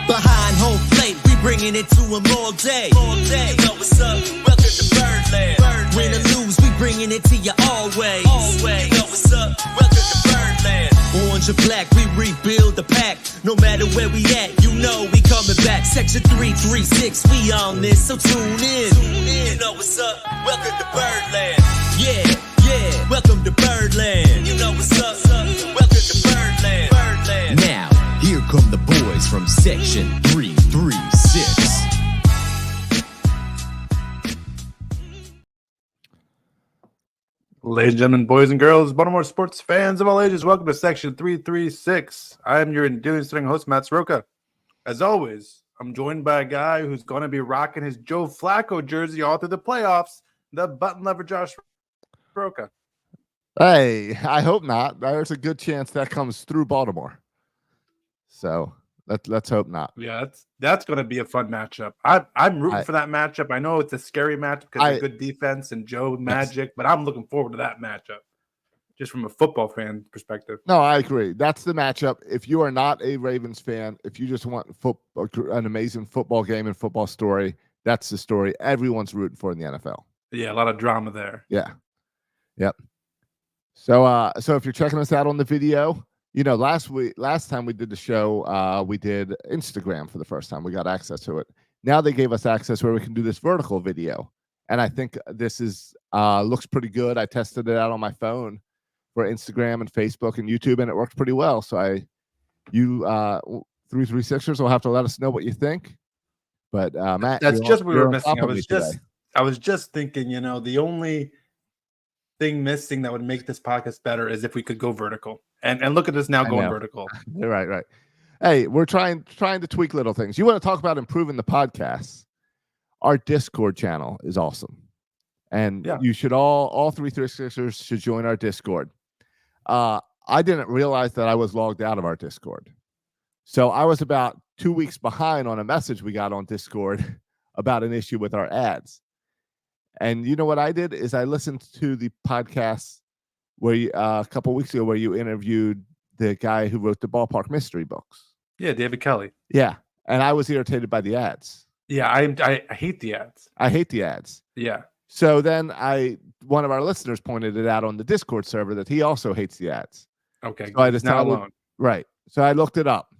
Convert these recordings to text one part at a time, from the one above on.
Behind home plate, we bringing it to them all day. All day. You know what's up? Welcome to Birdland. Win or lose, we bringing it to you always. Always. You know what's up? Welcome to Birdland. Orange or black, we rebuild the pack. No matter where we at, you know we coming back. Section 336, we on this, so tune in. You know what's up? Welcome to Birdland. Yeah, yeah. Welcome to Birdland. You know what's up? Welcome to Birdland. Birdland. Now, here come the boys from Section 336. Ladies and gentlemen, boys and girls, Baltimore Sports fans of all ages, welcome to Section 336. I'm your enduring starting host, Matt Soroka. As always, I'm joined by a guy who's going to be rocking his Joe Flacco jersey all through the playoffs, the button lover Josh Soroka. Hey, I hope not. There's a good chance that comes through Baltimore. So let's hope not. Yeah, that's going to be a fun matchup. I'm rooting for that matchup. I know it's a scary matchup because of good defense and Joe Magic, but I'm looking forward to that matchup just from a football fan perspective. No, I agree. That's the matchup. If you are not a Ravens fan, if you just want an amazing football game and football story, that's the story everyone's rooting for in the NFL. Yeah, a lot of drama there. Yeah. Yep. So if you're checking us out on the video, you know, last time we did the show, we did Instagram for the first time. We got access to it. Now they gave us access where we can do this vertical video. And I think this is looks pretty good. I tested it out on my phone for Instagram and Facebook and YouTube, and it worked pretty well. So you 336ers will have to let us know what you think. But Matt, that's just what we were missing. I was just thinking, you know, the only thing missing that would make this podcast better is if we could go vertical. And look at us now going vertical. Right. Hey, we're trying to tweak little things. You want to talk about improving the podcast? Our Discord channel is awesome. And you should all 336ers should join our Discord. I didn't realize that I was logged out of our Discord. So I was about 2 weeks behind on a message we got on Discord about an issue with our ads. And you know what I did is I listened to the podcast where you, a couple of weeks ago where you interviewed the guy who wrote the Ballpark Mystery books. Yeah, David Kelly. Yeah, and I was irritated by the ads. Yeah, I hate the ads. I hate the ads. Yeah. So then one of our listeners pointed it out on the Discord server that he also hates the ads. Okay, so I just not alone. Right. So I looked it up.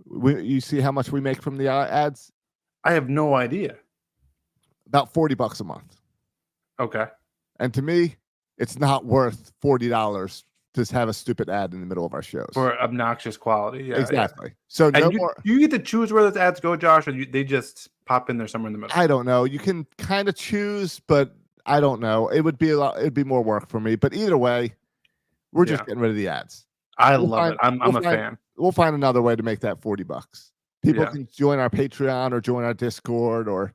You see how much we make from the ads? I have no idea. About $40 a month. Okay. And to me, it's not worth $40 to have a stupid ad in the middle of our shows for obnoxious quality. Yeah, exactly. Yeah. So you get to choose where those ads go, Josh, or they just pop in there somewhere in the middle. I don't know. You can kind of choose, but I don't know. It would be it'd be more work for me. But either way, we're just getting rid of the ads. Love it. I'm a fan. We'll find another way to make that $40. People can join our Patreon or join our Discord, or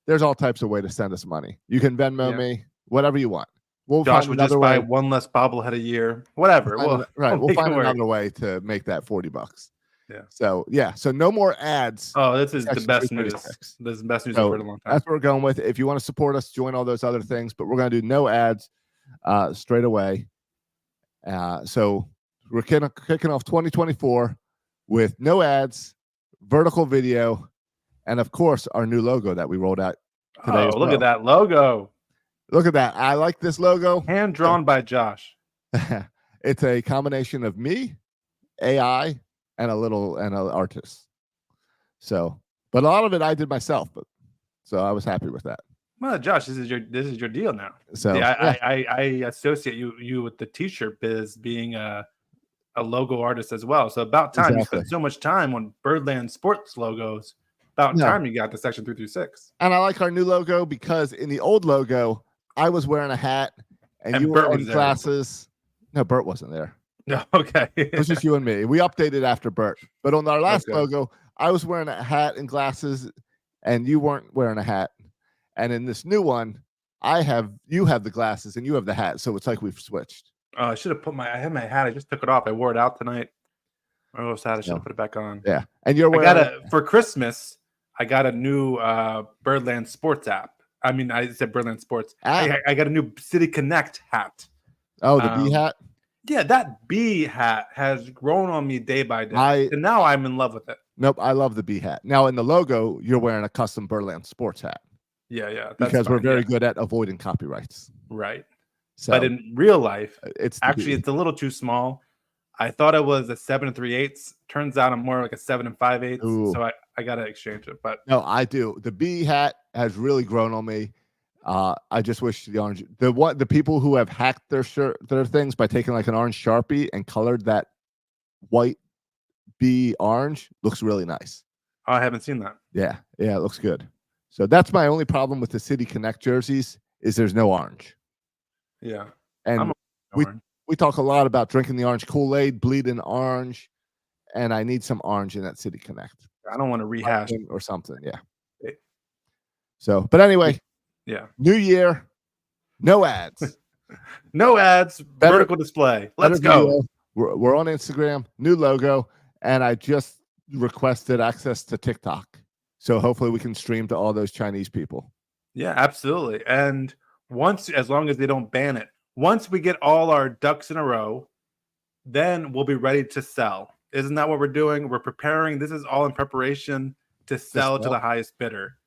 there's all types of way to send us money. You can Venmo me, whatever you want. Josh would just buy one less bobblehead a year, whatever. We'll find another way to make that $40. Yeah. So no more ads. Oh, this is the best news. This is the best news I've heard in a long time. That's what we're going with. If you want to support us, join all those other things, but we're going to do no ads straight away. So we're kicking off 2024 with no ads, vertical video, and of course our new logo that we rolled out today. Oh, look at that logo. Look at that. I like this logo. Hand drawn by Josh. It's a combination of me, AI, and an artist. So, but a lot of it I did myself, so I was happy with that. Well, Josh, this is your deal now. So I associate you with the t-shirt biz being a logo artist as well. So about time. You spent so much time on Birdland Sports logos. About time you got to Section 336. And I like our new logo because in the old logo, I was wearing a hat and you were wearing glasses. No, Bert wasn't there. No, okay. It was just you and me. We updated after Bert. But on our last logo, I was wearing a hat and glasses and you weren't wearing a hat. And in this new one, you have the glasses and you have the hat. So it's like we've switched. I should have I had my hat. I just took it off. I wore it out tonight. I was sad. I should have put it back on. Yeah. And you're wearing for Christmas, I got a new Birdland Sports app. I mean, I said Birdland Sports. I got a new City Connect hat. Oh, the bee hat? Yeah, that bee hat has grown on me day by day. And now I'm in love with it. Nope, I love the B hat. Now in the logo, you're wearing a custom Berland Sports hat. Yeah, that's because we're fine, very good at avoiding copyrights. Right. So, but in real life, it's a little too small. I thought it was a 7 3/8. Turns out I'm more like a 7 5/8. So I gotta exchange it. But no, I do. The B hat has really grown on me. I just wish the orange, the people who have hacked their things by taking like an orange Sharpie and colored that white B orange looks really nice. Oh, I haven't seen that. Yeah, it looks good. So that's my only problem with the City Connect jerseys is there's no orange. Yeah, and we talk a lot about drinking the orange Kool-Aid, bleeding orange, and I need some orange in that City Connect. I don't want to rehash or something. Yeah. So, but anyway, yeah. New year, no ads. No ads. Vertical display. Let's go. We're on Instagram. New logo, and I just requested access to TikTok. So hopefully we can stream to all those Chinese people. Yeah, absolutely. And as long as they don't ban it, once we get all our ducks in a row, then we'll be ready to sell. Isn't that what we're doing? We're preparing. This is all in preparation to sell to the highest bidder.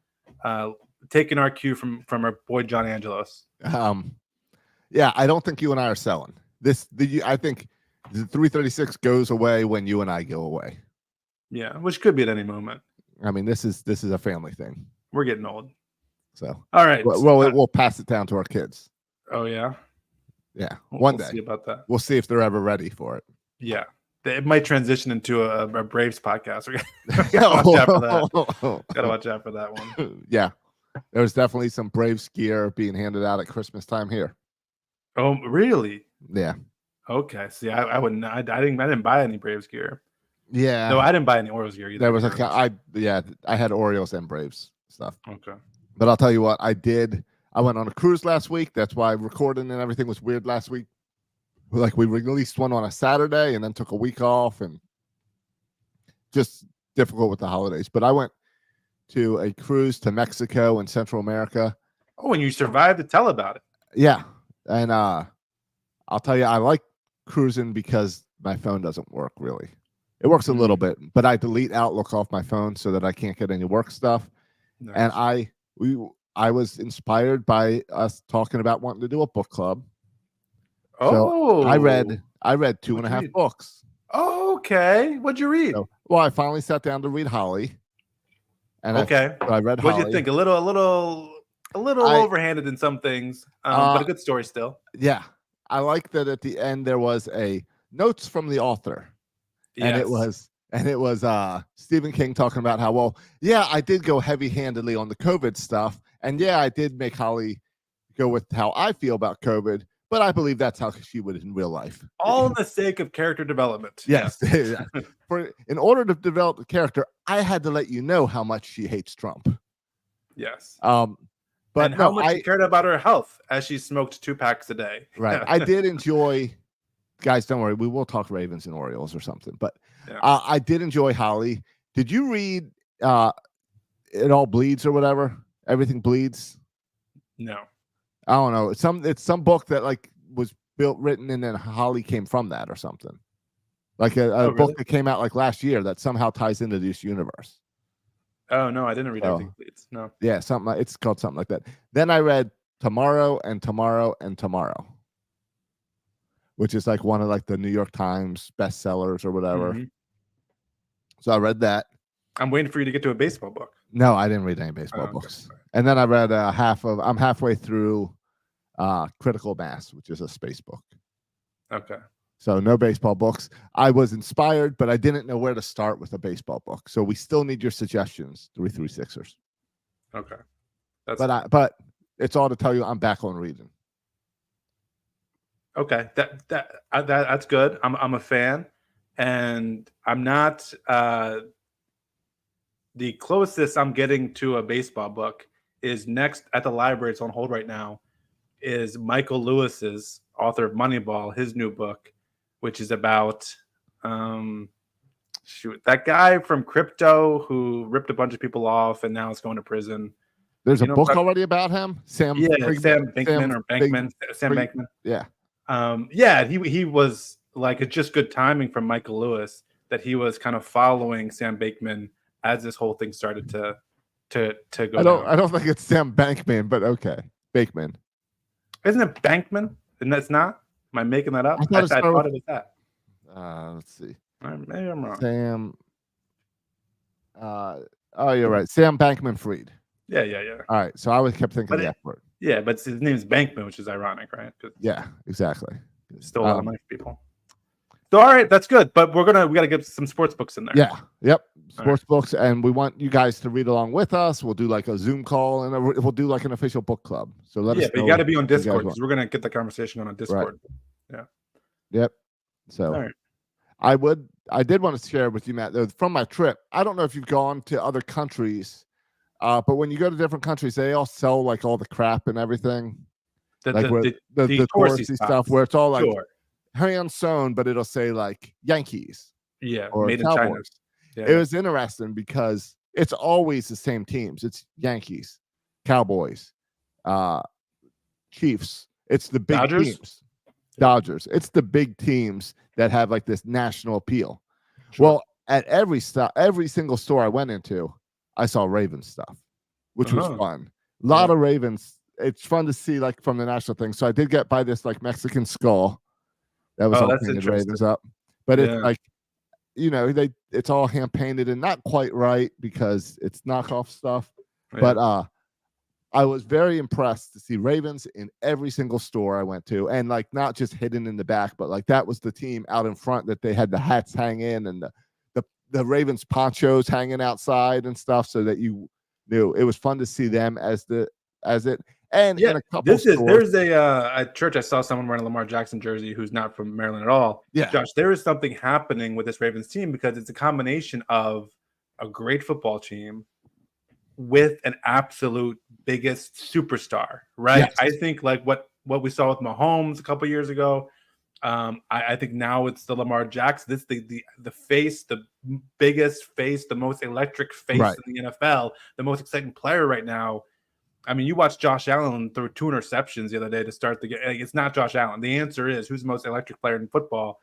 Taking our cue from our boy John Angelos. Yeah, I don't think you and I are selling I think the 336 goes away when you and I go away. Yeah, which could be at any moment. I mean, this is a family thing. We're getting old. So, all right. Well, we'll pass it down to our kids. Oh, yeah? Yeah. One day. We'll see about that. We'll see if they're ever ready for it. Yeah. It might transition into a Braves podcast. We gotta watch out for that. Gotta watch out for that one. Yeah. There's definitely some Braves gear being handed out at Christmas time here. Oh, really? Yeah. Okay. See, I wouldn't. I didn't buy any Braves gear. Yeah. No, I didn't buy any Orioles gear either. There was I had Orioles and Braves stuff. Okay. But I'll tell you what, I went on a cruise last week. That's why recording and everything was weird last week. Like we released one on a Saturday and then took a week off and just difficult with the holidays. But I went to a cruise to Mexico and Central America. Oh, and you survived to tell about it. Yeah. And I'll tell you, I like cruising because my phone doesn't work really. It works a little bit, but I delete Outlook off my phone so that I can't get any work stuff. Nice. And I was inspired by us talking about wanting to do a book club. Oh, so I read 2.5 books. Oh, okay. What'd you read? Well, I finally sat down to read Holly. And I read Holly. What'd you think? A little overhanded in some things, but a good story still. Yeah. I like that at the end there was a notes from the author. Yes. And it was Stephen King talking about how, I did go heavy-handedly on the COVID stuff. And yeah, I did make Holly go with how I feel about COVID, but I believe that's how she would in real life. All in the sake of character development. Yes. In order to develop the character, I had to let you know how much she hates Trump. Yes. But how much she cared about her health as she smoked 2 packs a day. Right. I did enjoy, guys, don't worry, we will talk Ravens and Orioles or something, but I did enjoy Holly. Did you read It All Bleeds or whatever? Everything Bleeds? No. I don't know. It's some book that like was written and then Holly came from that or something. Like a book that came out like last year that somehow ties into this universe. Oh no, I didn't read Everything Bleeds. No. Yeah, it's called something like that. Then I read Tomorrow and Tomorrow and Tomorrow, which is like one of like the New York Times bestsellers or whatever. Mm-hmm. So I read that. I'm waiting for you to get to a baseball book. No, I didn't read any baseball books. And then I read I'm halfway through Critical Mass, which is a space book. Okay. So no baseball books. I was inspired, but I didn't know where to start with a baseball book. So we still need your suggestions, 336ers. Okay. But it's all to tell you I'm back on reading. Okay. That's good. I'm a fan. And I'm not the closest I'm getting to a baseball book is next at the library. It's on hold right now. Is Michael Lewis's, author of Moneyball, his new book, which is about that guy from crypto who ripped a bunch of people off and now is going to prison. There's a book already about him. Sam Bankman. Yeah. He was like, it's just good timing from Michael Lewis. that he was kind of following Sam Bankman as this whole thing started to go down. I don't think it's Sam Bankman, but okay, Bankman. Isn't it Bankman? And that's not. Am I making that up? I thought it was that. Let's see. Maybe I'm wrong. Sam. Oh, you're right. Sam Bankman-Fried. Yeah. All right. So I always kept thinking the F word. Yeah, but his name is Bankman, which is ironic, right? Yeah, exactly. Still a lot of money for people. So, all right, that's good. But we got to get some sports books in there. Yeah. Yep. Sports books, and we want you guys to read along with us. We'll do like a Zoom call, and we'll do like an official book club. So let us know. But you got to be on Discord because we're gonna get the conversation on Discord. Right. Yeah. Yep. So, I did want to share with you, Matt, from my trip. I don't know if you've gone to other countries, but when you go to different countries, they all sell like all the crap and everything, the touristy stuff, where it's all like hand sewn, but it'll say like Yankees, or made Cowboys. in China. Yeah. It was interesting because it's always the same teams. It's Yankees, Cowboys, Chiefs. It's the big teams. Dodgers. It's the big teams that have like this national appeal. Sure. Well, at every single store I went into, I saw Ravens stuff, which was fun. A lot of Ravens. It's fun to see like from the national thing. So I did get by this like Mexican skull that was all painted Ravens up, but it's like, it's all hand painted and not quite right because it's knockoff stuff. Yeah. But I was very impressed to see Ravens in every single store I went to, and like not just hidden in the back, but like that was the team out in front that they had the hats hanging and the Ravens ponchos hanging outside and stuff, so that you knew it was fun to see them as it. And in a couple there's a church. I saw someone wearing a Lamar Jackson jersey who's not from Maryland at all. Yeah, Josh, there is something happening with this Ravens team because it's a combination of a great football team with an absolute biggest superstar, right? Yes. I think like what we saw with Mahomes a couple years ago. I think now it's the Lamar Jackson. This the face, the biggest face, the most electric face in the NFL, the most exciting player right now. I mean, you watched Josh Allen throw 2 interceptions the other day to start the game. It's not Josh Allen. The answer is who's the most electric player in football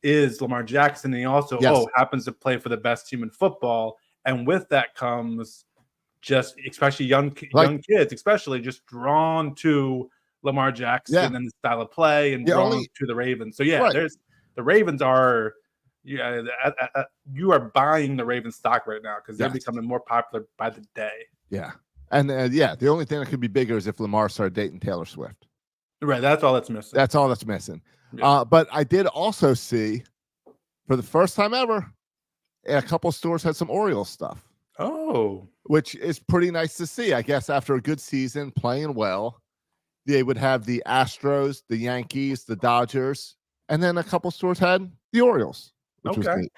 is Lamar Jackson. And he also happens to play for the best team in football. And with that comes just especially young kids, especially just drawn to Lamar Jackson and the style of play and drawn to the Ravens. So there's the Ravens are you are buying the Ravens stock right now because they're becoming more popular by the day. Yeah. And the only thing that could be bigger is if Lamar started dating Taylor Swift. Right, that's all that's missing. That's all that's missing. Yeah. But I did also see, for the first time ever, a couple stores had some Orioles stuff. Oh, which is pretty nice to see. I guess after a good season, playing well, they would have the Astros, the Yankees, the Dodgers, and then a couple stores had the Orioles, which was neat.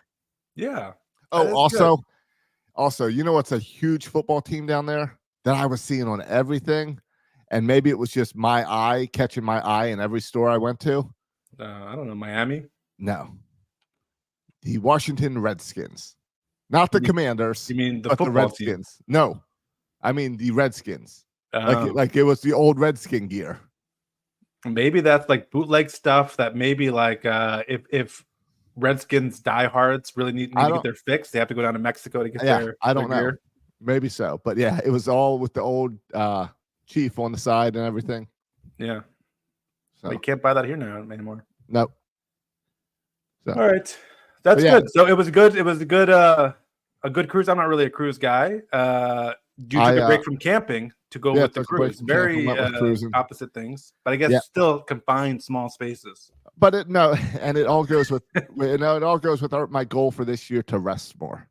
Yeah. Oh, also, you know what's a huge football team down there that I was seeing on everything, and maybe it was just my eye catching my eye in every store I went to? I don't know, Miami? No. The Washington Redskins. Not the Commanders. You mean the football Redskins? Team? No. I mean the Redskins. Like it was the old Redskin gear. Maybe that's like bootleg stuff that maybe like if Redskins diehards really need to get their fix, they have to go down to Mexico to get their I don't know. Gear. Maybe so. But yeah, it was all with the old chief on the side and everything. Yeah. So well, you can't buy that here now anymore. Nope. So. All right. That's good. So it was good. It was a good cruise. I'm not really a cruise guy. You took a break from camping to go with the cruise. Very opposite things, but I guess still confined small spaces. But it all goes with my goal for this year to rest more.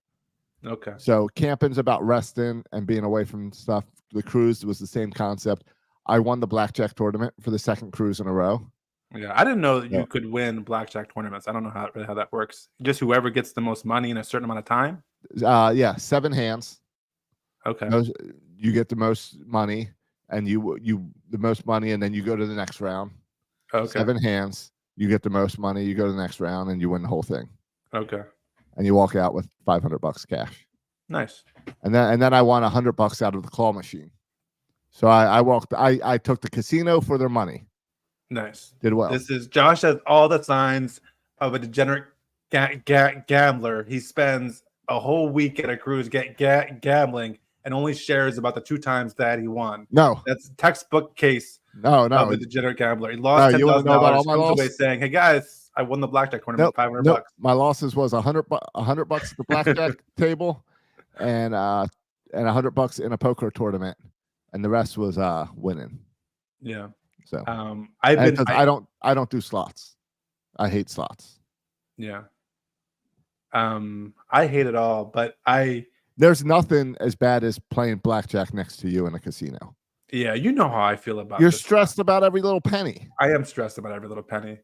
Okay. So camping's about resting and being away from stuff. The cruise was the same concept. I won the blackjack tournament for the second cruise in a row. Yeah, I didn't know that you could win blackjack tournaments. I don't know how that works. Just whoever gets the most money in a certain amount of time. 7 hands. Okay. You get the most money, and you the most money, and then you go to the next round. Okay. 7 hands. You get the most money. You go to the next round, and you win the whole thing. Okay. And you walk out with $500 cash. Nice. And then I won $100 out of the claw machine. So I took the casino for their money. Nice. Did well. Josh has all the signs of a degenerate gambler. He spends a whole week at a cruise gambling and only shares about the 2 times that he won. No, That's textbook case no. of a degenerate gambler. He lost You want to know about all $10,000. my Comes away losses? saying, "Hey guys, I won the blackjack tournament, $500 bucks." My losses was $100 at the blackjack table, and $100 in a poker tournament, and the rest was winning. Yeah. So I don't do slots. I hate slots. Yeah. I hate it all, but there's nothing as bad as playing blackjack next to you in a casino. Yeah, you know how I feel about You're stressed about every little penny. I am stressed about every little penny.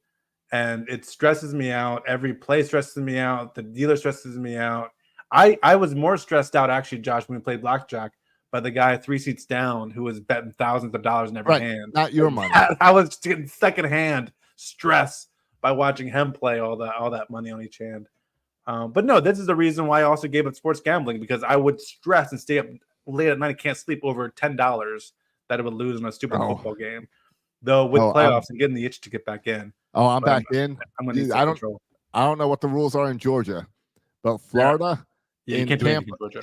And it stresses me out. Every play stresses me out. The dealer stresses me out. I was more stressed out, actually, Josh, when we played blackjack by the guy 3 seats down who was betting thousands of dollars in every hand. Not your money. I was getting secondhand stress by watching him play all that money on each hand. But no, this is the reason why I also gave up sports gambling, because I would stress and stay up late at night and can't sleep over $10 that I would lose in a stupid football game. Though with playoffs and getting the itch to get back in. Oh, I'm back in. I'm going to need control. I don't know what the rules are in Georgia, but Florida, you can't do anything in Georgia.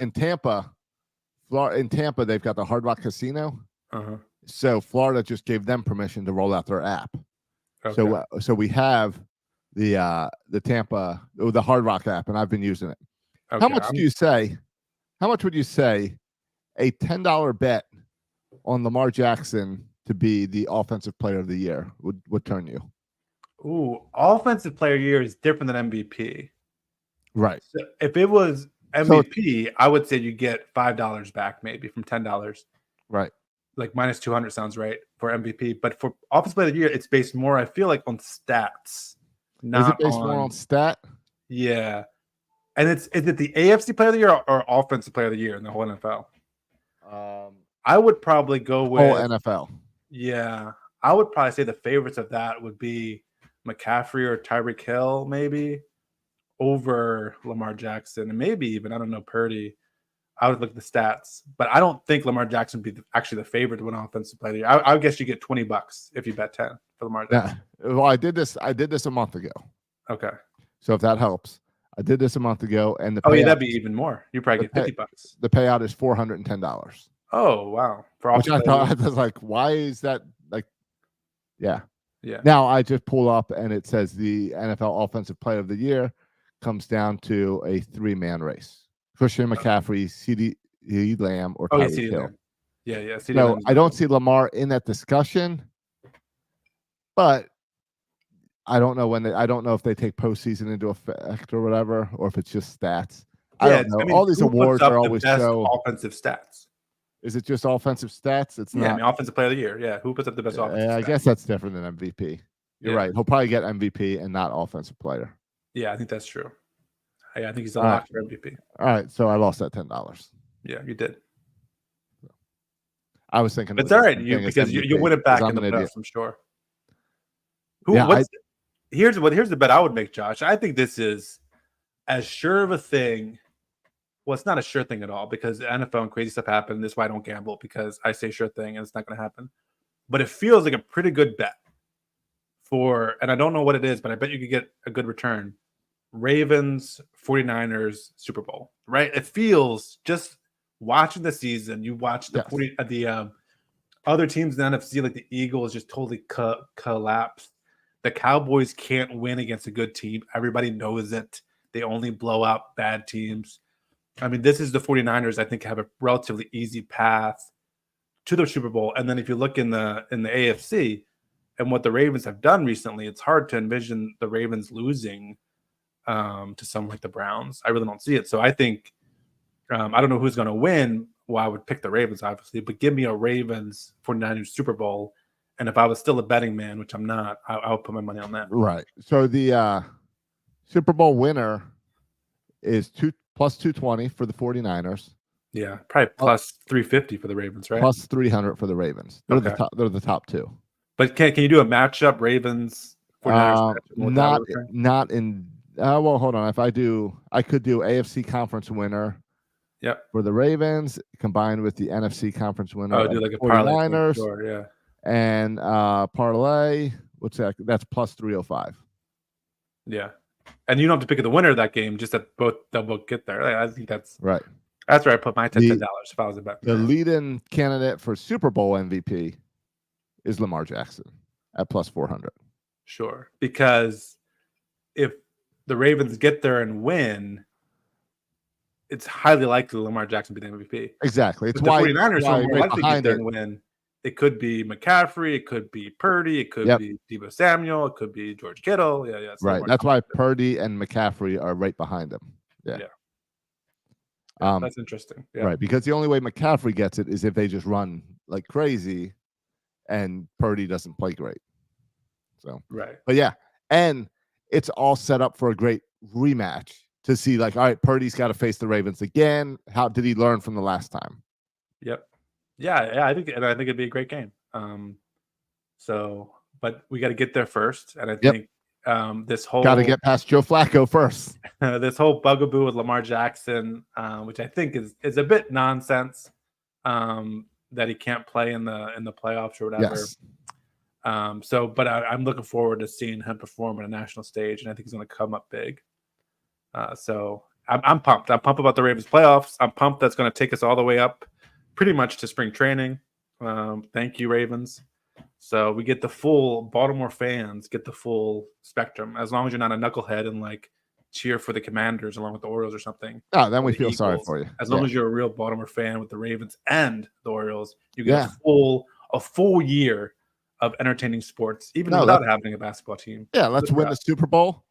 In Tampa, they've got the Hard Rock Casino. Uh-huh. So Florida just gave them permission to roll out their app. Okay. So we have the Hard Rock app, and I've been using it. Okay. How much would you say a $10 bet on Lamar Jackson to be the offensive player of the year would turn you? Ooh, offensive player of the year is different than MVP. Right. So if it was MVP, I would say you get $5 back, maybe from $10. Right. Like minus 200 sounds right for MVP. But for offensive player of the year, it's based more, I feel like, on stats. Is it based more on stat? Yeah. And is it the AFC player of the year or offensive player of the year in the whole NFL? I would probably go with whole NFL. Yeah. I would probably say the favorites of that would be McCaffrey or Tyreek Hill, maybe, over Lamar Jackson, and maybe even, I don't know, Purdy. I would look at the stats, but I don't think Lamar Jackson would be actually the favorite to win offensive player of the year. I would guess you get $20 if you bet 10 for Lamar Jackson. Yeah. Well, I did this a month ago. Okay. So if that helps, I did this a month ago, and that'd be even more. You probably get $50. The payout is $410. Oh wow! Which I thought, I was like, why is that? Like, yeah. Yeah. Now I just pull up and it says the NFL Offensive Player of the Year comes down to a 3-man race: Christian McCaffrey, CeeDee Lamb, or Tyreek Hill. Yeah. No, I don't see Lamar in that discussion, but I don't know I don't know if they take postseason into effect or whatever, or if it's just stats. I don't know. All these awards are always so offensive stats. Is it just offensive stats? It's not. I mean, offensive player of the year. Yeah, who puts up the best offensive stats? I guess that's different than MVP. You're right. He'll probably get MVP and not offensive player. Yeah, I think that's true. Yeah, I think he's a lock for MVP. All right, so I lost that $10. Yeah, you did. I was thinking, it's all right, because you win it back in the playoffs, I'm sure. Here's the bet I would make, Josh. I think this is as sure of a thing. Well, it's not a sure thing at all, because the NFL and crazy stuff happen. This is why I don't gamble, because I say sure thing and it's not going to happen. But it feels like a pretty good bet and I don't know what it is, but I bet you could get a good return. Ravens, 49ers, Super Bowl, right? It feels, just watching the season, you watch the other teams in the NFC, like the Eagles, just totally collapse. The Cowboys can't win against a good team. Everybody knows it. They only blow out bad teams. I mean, this is the 49ers, I think, have a relatively easy path to the Super Bowl. And then if you look in the AFC and what the Ravens have done recently, it's hard to envision the Ravens losing to someone like the Browns. I really don't see it. So I think, I don't know who's going to win. Well, I would pick the Ravens, obviously, but give me a Ravens 49ers Super Bowl. And if I was still a betting man, which I'm not, I would put my money on that. Right. So the Super Bowl winner is plus 220 for the 49ers. Yeah, probably plus 350 for the Ravens, right? Plus 300 for the Ravens. They're the top two. But can you do a matchup, Ravens 49ers? Not in. Well, hold on. If I could do AFC conference winner. Yep. For the Ravens combined with the NFC conference winner. Oh, do like a parlay. 49ers. Sure, yeah. And parlay. What's that? That's plus 305. Yeah. and you don't have to pick the winner of that game, just that they'll both get there. I think that's right. That's where I put my $10 if I was a bet. The lead-in candidate for Super Bowl MVP is Lamar Jackson at plus 400. Sure, because if the Ravens get there and win, it's highly likely Lamar Jackson be the MVP. Exactly. It's but why the 49ers are more likely to get there it. and win. It could be McCaffrey, it could be Purdy, it could be Deebo Samuel, it could be George Kittle. Yeah. Right. That's why Purdy and McCaffrey are right behind him. Yeah. That's interesting. Yeah. Right, because the only way McCaffrey gets it is if they just run like crazy and Purdy doesn't play great. So right. But yeah, and it's all set up for a great rematch to see, like, all right, Purdy's got to face the Ravens again. How did he learn from the last time? Yep. Yeah, I think it'd be a great game. But we got to get there first, and I think this whole got to get past Joe Flacco first. This whole bugaboo with Lamar Jackson, which I think is a bit nonsense, that he can't play in the playoffs or whatever. Yes. But I'm looking forward to seeing him perform on a national stage, and I think he's going to come up big. So I'm pumped. I'm pumped about the Ravens playoffs. I'm pumped that's going to take us all the way up, pretty much to spring training. Thank you, Ravens. So we get the full Baltimore fans get the full spectrum, as long as you're not a knucklehead and like cheer for the Commanders along with the Orioles or something. Oh, then we feel sorry for you. As long as you're a real Baltimore fan with the Ravens and the Orioles, you get a full year of entertaining sports, even without having a basketball team. Yeah, let's win the Super Bowl,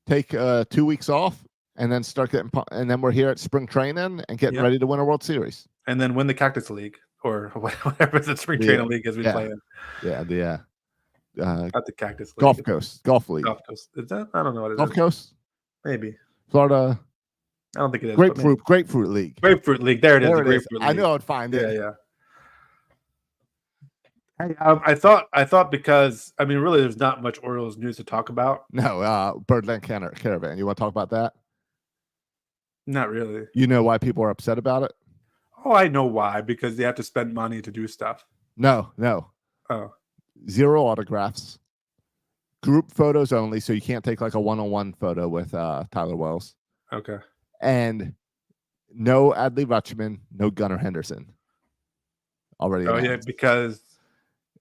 take 2 weeks off, and then start getting. And then we're here at spring training and getting ready to win a World Series, and then win the Cactus League or whatever the spring training league is we play in. Yeah, not the Cactus League. Golf League. Golf Coast. Is that? I don't know what it is. Golf Coast? Maybe. Florida. I don't think it is. Grapefruit League. Grapefruit League. There it is. Grapefruit League. I knew I would find it. Yeah. Hey, I thought because really there's not much Orioles news to talk about. No, Birdland Caravan. You want to talk about that? Not really. You know why people are upset about it? Oh, I know why. Because they have to spend money to do stuff. No. Oh. 0 autographs. Group photos only, so you can't take like a one-on-one photo with Tyler Wells. Okay. And no Adley Rutschman, no Gunnar Henderson. Already. Oh announced. yeah, because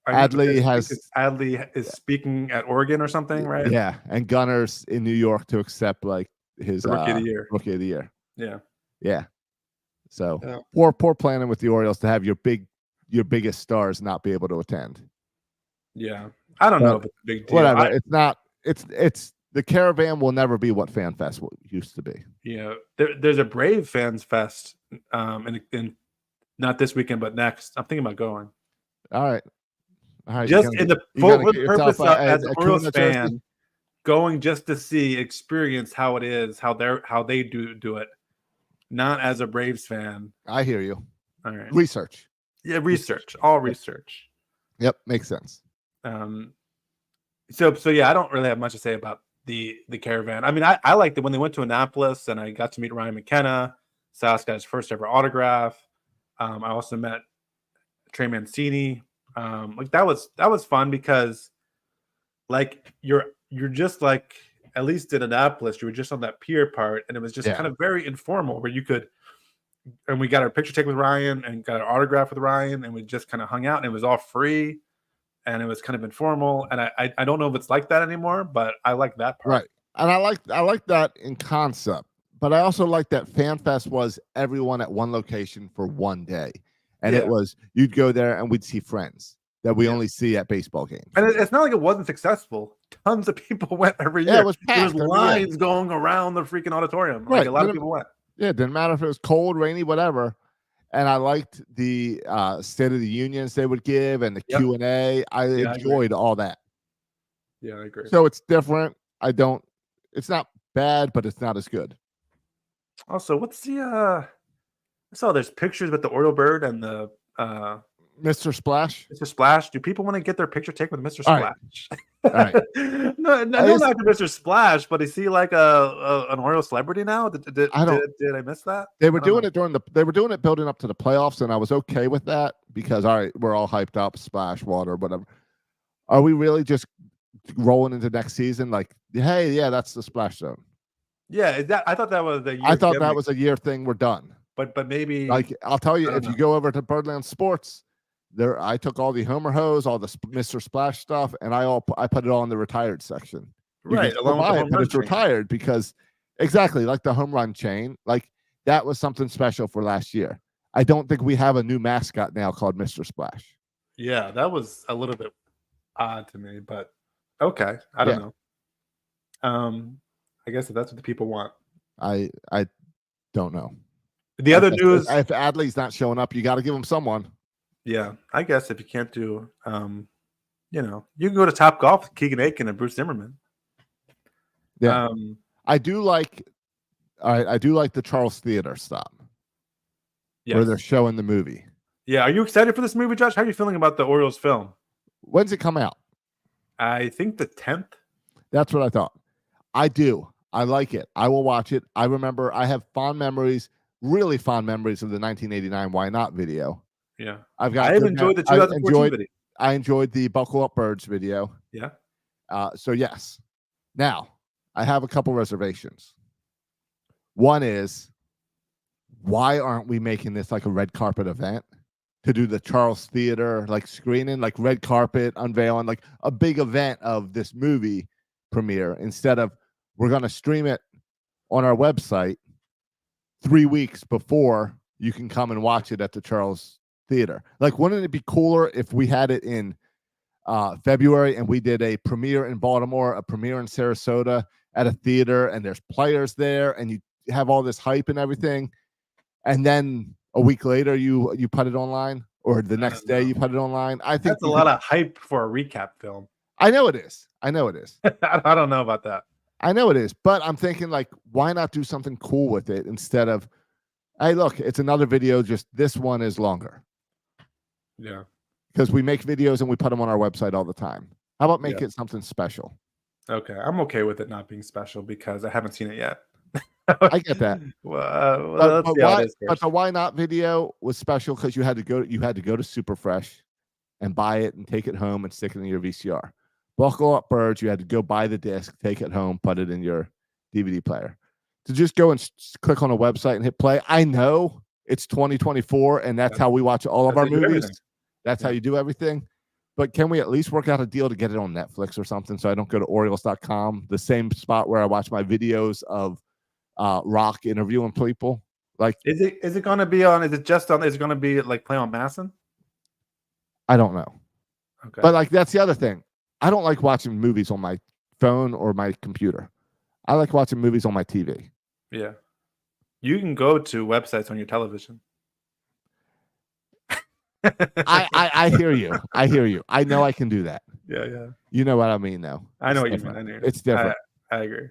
Adley is speaking at Oregon or something, right? Yeah, and Gunnar's in New York to accept like his Rookie of the Year. Rookie of the Year. Yeah. So poor planning with the Orioles to have your biggest stars not be able to attend. Yeah, I don't know if it's a big deal. Whatever. It's not. It's the Caravan will never be what Fan Fest used to be. Yeah, there's a Brave Fans Fest, in not this weekend but next. I'm thinking about going. All right. Just in the full purpose of as an Orioles fan, going just to experience how it is, how they do it, not as a Braves fan. I hear you. All right. Research. Yeah, research. All research. Yep, makes sense. So yeah, I don't really have much to say about the Caravan. I liked it when they went to Annapolis and I got to meet Ryan McKenna. Sass got his first ever autograph. I also met Trey Mancini. That was fun because like you're just like, at least in Annapolis, you were just on that pier part and it was just kind of very informal where you could, and we got our picture taken with Ryan and got our autograph with Ryan and we just kind of hung out and it was all free and it was kind of informal. And I don't know if it's like that anymore, but I like that part. Right. And I like that in concept, but I also like that Fan Fest was everyone at one location for one day. And it was, you'd go there and we'd see friends that we only see at baseball games. And it's not like it wasn't successful. Tons of people went every year. Yeah, it was packed. There was lines going around the freaking auditorium. Right. Like a lot of people went. Yeah, it didn't matter if it was cold, rainy, whatever. And I liked the State of the Unions they would give and the Q&A. I enjoyed all that. Yeah, I agree. So it's different. It's not bad, but it's not as good. Also, what's the I saw there's pictures with the Oriole bird and the Mr. Splash. Mr. Splash. Do people want to get their picture taken with Mr. Splash? All right. no, not Mr. Splash, but is he like an Oriole celebrity now? Did I miss that? They were doing it building up to the playoffs, and I was okay with that because all right, we're all hyped up, splash water, whatever. Are we really just rolling into next season like, hey, yeah, that's the splash zone? Yeah, I thought that was a year. I thought that gimmick, was a year thing. We're done. but maybe Like I'll tell you, I don't if you know. go over to Birdland Sports, there I took all the Homer hose, all the Mr. Splash stuff, and I put it all in the retired section. You can Right, still along with the buy it, home but run it's chain. retired because exactly like the home run chain. Like that was something special for last year. I don't think we have a new mascot now called Mr. Splash. Yeah, that was a little bit odd to me, but okay, I don't know. I guess if that's what the people want. I don't know. The other news, if Adley's not showing up, you got to give him someone. yeah, I guess if you can't do, you can go to Top Golf with Keegan Aiken and Bruce Zimmerman. Yeah, I do like. All right, I do like the Charles Theater stop where they're showing the movie. Yeah, are you excited for this movie, Josh? How are you feeling about the Orioles film? When's it come out? I think the 10th. That's what I thought. I do. I like it. I will watch it. I remember I have fond memories, really fond memories of the 1989 Why Not video. Yeah. I have enjoyed the 2014 video. I enjoyed the Buckle Up Birds video. Yeah. So yes. Now, I have a couple reservations. One is, why aren't we making this like a red carpet event to do the Charles Theater like screening, like red carpet unveiling, like a big event of this movie premiere instead of we're going to stream it on our website 3 weeks before you can come and watch it at the Charles Theater. Like, wouldn't it be cooler if we had it in February and we did a premiere in Baltimore, a premiere in Sarasota at a theater, and there's players there, and you have all this hype and everything, and then a week later you put it online, or the next day you put it online? I think that's a lot of hype for a recap film. I know it is. I don't know about that. I know it is, but I'm thinking, like, why not do something cool with it instead of, hey, look, it's another video, just this one is longer. Yeah. Because we make videos and we put them on our website all the time. How about make it something special? Okay. I'm okay with it not being special because I haven't seen it yet. I get that. But the Why Not video was special because you had to go to Super Fresh and buy it and take it home and stick it in your VCR. Buckle Up Birds, you had to go buy the disc, take it home, put it in your DVD player. To just go and click on a website and hit play. I know it's 2024 and that's how we watch all of our movies. That's how you do everything. But can we at least work out a deal to get it on Netflix or something so I don't go to Orioles.com, the same spot where I watch my videos of Rock interviewing people? Like, is it going to be on? Is it just on? Is it going to be like play on Masson? I don't know. Okay, but like that's the other thing. I don't like watching movies on my phone or my computer. I like watching movies on my TV. Yeah, you can go to websites on your television. I hear you. I hear you. I know I can do that. Yeah. You know what I mean, though. I know what you mean. I know. It's different. I agree.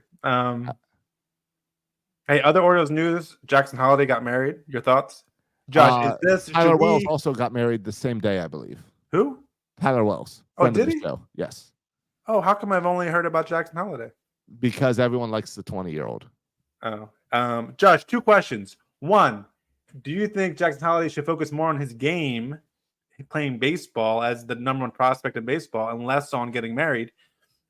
Hey, other Orioles news: Jackson Holiday got married. Your thoughts, Josh? Is this Tyler Wells also got married the same day, I believe. Who? Tyler Wells. Oh, did he? Show. Yes. Oh, how come I've only heard about Jackson Holiday? Because everyone likes the 20-year-old. Oh, Josh. 2 questions. 1, do you think Jackson Holiday should focus more on his game, playing baseball as the number 1 prospect in baseball, and less on getting married?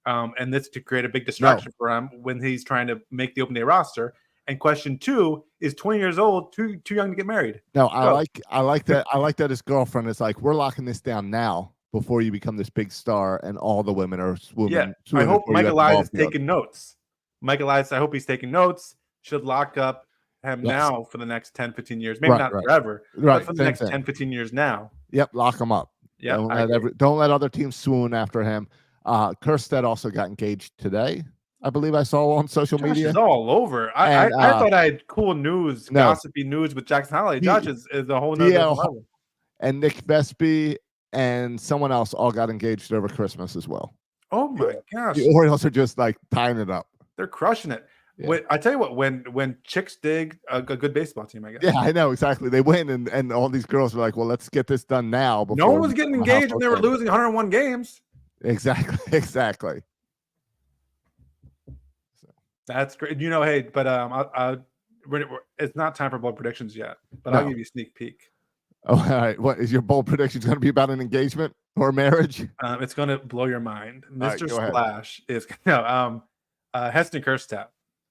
And this to create a big distraction for him when he's trying to make the open day roster. And question 2, is 20 years old too young to get married? No, I like that. I like that his girlfriend is like, we're locking this down now before you become this big star and all the women are swooning. Yeah, I hope Mike Elias is taking notes. Mike Elias, I hope he's taking notes. Should lock up him now for the next 10, 15 years. Maybe not forever, but for the next 10, 15 years now. Yep, lock him up. Yeah, don't let other teams swoon after him. Kerstead also got engaged today. I believe I saw on social media. Josh is all over. I thought I had cool news, gossipy news with Jackson Holiday. Josh is a whole nother level. And Nick Vespi and someone else all got engaged over Christmas as well. Oh my gosh. The Orioles are just like tying it up. They're crushing it. Yeah. I tell you what, when chicks dig a good baseball team, I guess. Yeah, I know, exactly. They win and all these girls were like, well, let's get this done now. No one was getting engaged and they were losing 101 games. Exactly. That's great. Hey, but it's not time for bold predictions yet, but I'll give you a sneak peek. Oh, all right. What is your bold prediction? Going to be about an engagement or marriage? It's going to blow your mind. Mr. Right, Splash is Heston Kjerstad.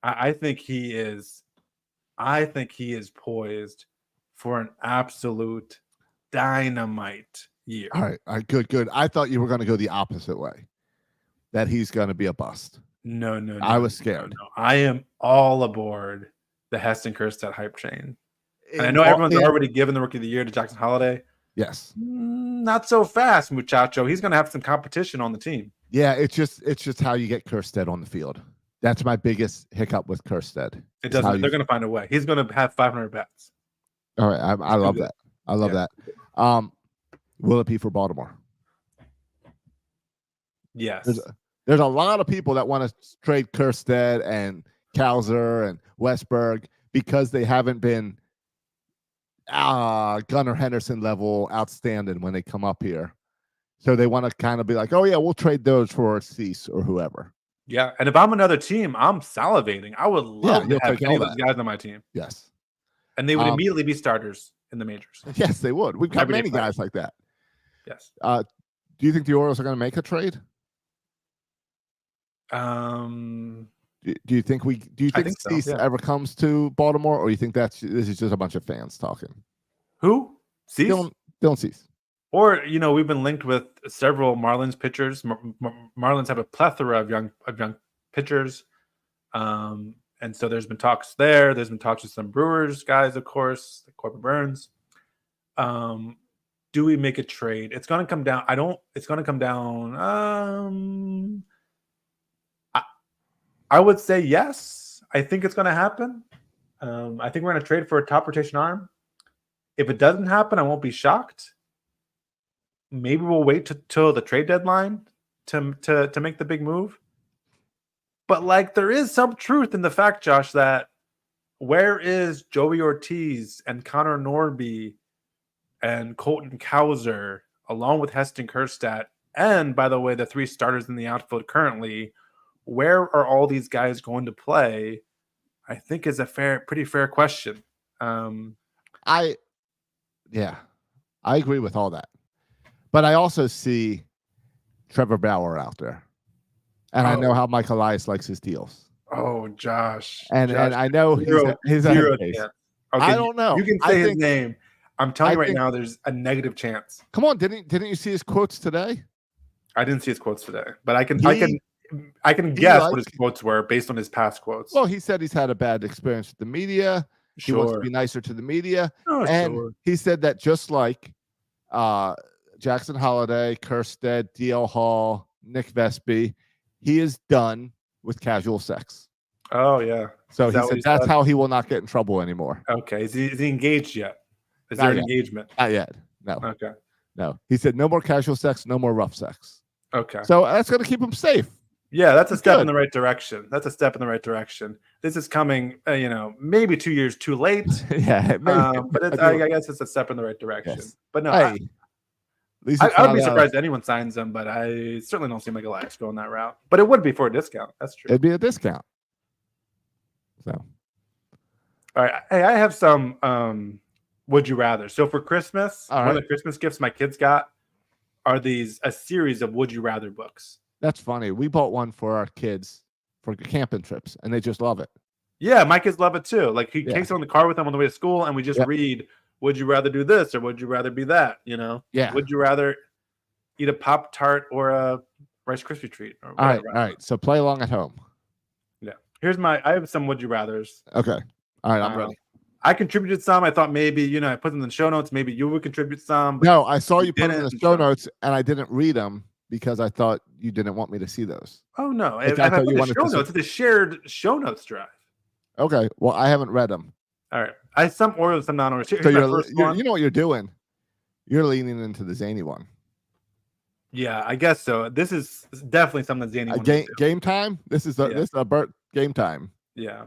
I think he is. I think he is poised for an absolute dynamite year. All right, good. I thought you were going to go the opposite way, that he's going to be a bust. No. I was scared. No. I am all aboard the Heston Kjerstad hype train. And I know everyone's already given the Rookie of the Year to Jackson Holiday. Yes. Not so fast, muchacho. He's going to have some competition on the team. Yeah, it's just how you get Kjerstad on the field. That's my biggest hiccup with Kjerstad. It doesn't. They're going to find a way. He's going to have 500 bats. All right, I love that. I love that. Will it be for Baltimore? Yes. There's a lot of people that want to trade Kjerstad and Kowser and Westberg because they haven't been Gunnar Henderson level outstanding when they come up here. So they want to kind of be like, oh, yeah, we'll trade those for Cease or whoever. Yeah, and if I'm another team, I'm salivating. I would love to have any of those guys on my team. Yes. And they would immediately be starters in the majors. Yes, they would. We've got many guys like that. Yes. Do you think the Orioles are going to make a trade? Do you think Cease ever comes to Baltimore, or you think this is just a bunch of fans talking? Who? Cease? Dylan Cease. Or we've been linked with several Marlins pitchers. Marlins have a plethora of young pitchers, and so there's been talks there. There's been talks with some Brewers guys, of course, like Corbin Burns. Do we make a trade? It's going to come down. It's going to come down. I would say yes. I think it's going to happen. I think we're going to trade for a top rotation arm. If it doesn't happen, I won't be shocked. Maybe we'll wait till the trade deadline to make the big move. But there is some truth in the fact, Josh, that where is Joey Ortiz and Connor Norby and Colton Cowser, along with Heston Kjerstad, and by the way, the 3 starters in the outfield currently? Where are all these guys going to play? I think is a pretty fair question. I agree with all that. But I also see Trevor Bauer out there. And I know how Mike Elias likes his deals. Oh, Josh. And I know his zero chance. Okay, I don't know. You can say his name. I'm telling you right now, there's a negative chance. Come on, didn't you see his quotes today? I didn't see his quotes today, but I can guess what his quotes were based on his past quotes. Well, he said he's had a bad experience with the media. He wants to be nicer to the media. He said that just like Jackson Holiday, Kjerstad, DL Hall, Nick Vespi, he is done with casual sex. Oh, yeah. So he said that's how he will not get in trouble anymore. Okay. Is he engaged yet? Is there an engagement? Not yet. No. Okay. No. He said no more casual sex, no more rough sex. Okay. So that's going to keep him safe. Yeah, that's a step in the right direction. This is coming, maybe 2 years too late. Yeah. But I guess it's a step in the right direction. Yes. But no, I would be surprised if anyone signs him, but I certainly don't see Mike Elias going that route. But it would be for a discount. That's true. It'd be a discount. So. All right. Hey, I have some would you rather. So for Christmas, one of the Christmas gifts my kids got are a series of would you rather books. That's funny. We bought one for our kids for camping trips, and they just love it. Yeah, my kids love it too. He takes it on the car with them on the way to school, and we just read, would you rather do this or would you rather be that? Yeah. Would you rather eat a Pop-Tart or a Rice Krispie treat? Or all right. So play along at home. Yeah. I have some would you rathers. Okay. All right, I'm ready. I contributed some. I thought maybe, I put them in the show notes. Maybe you would contribute some. No, I saw you put them in the show notes, and I didn't read them because I thought you didn't want me to see those. Oh, no. I thought you wanted show notes. It's a shared show notes drive. Okay. Well, I haven't read them. All right. I have some Orioles, some non-Orioles. So you know what you're doing. You're leaning into the zany one. Yeah, I guess so. This is definitely something zany. Game time? This is a Bert game time. Yeah.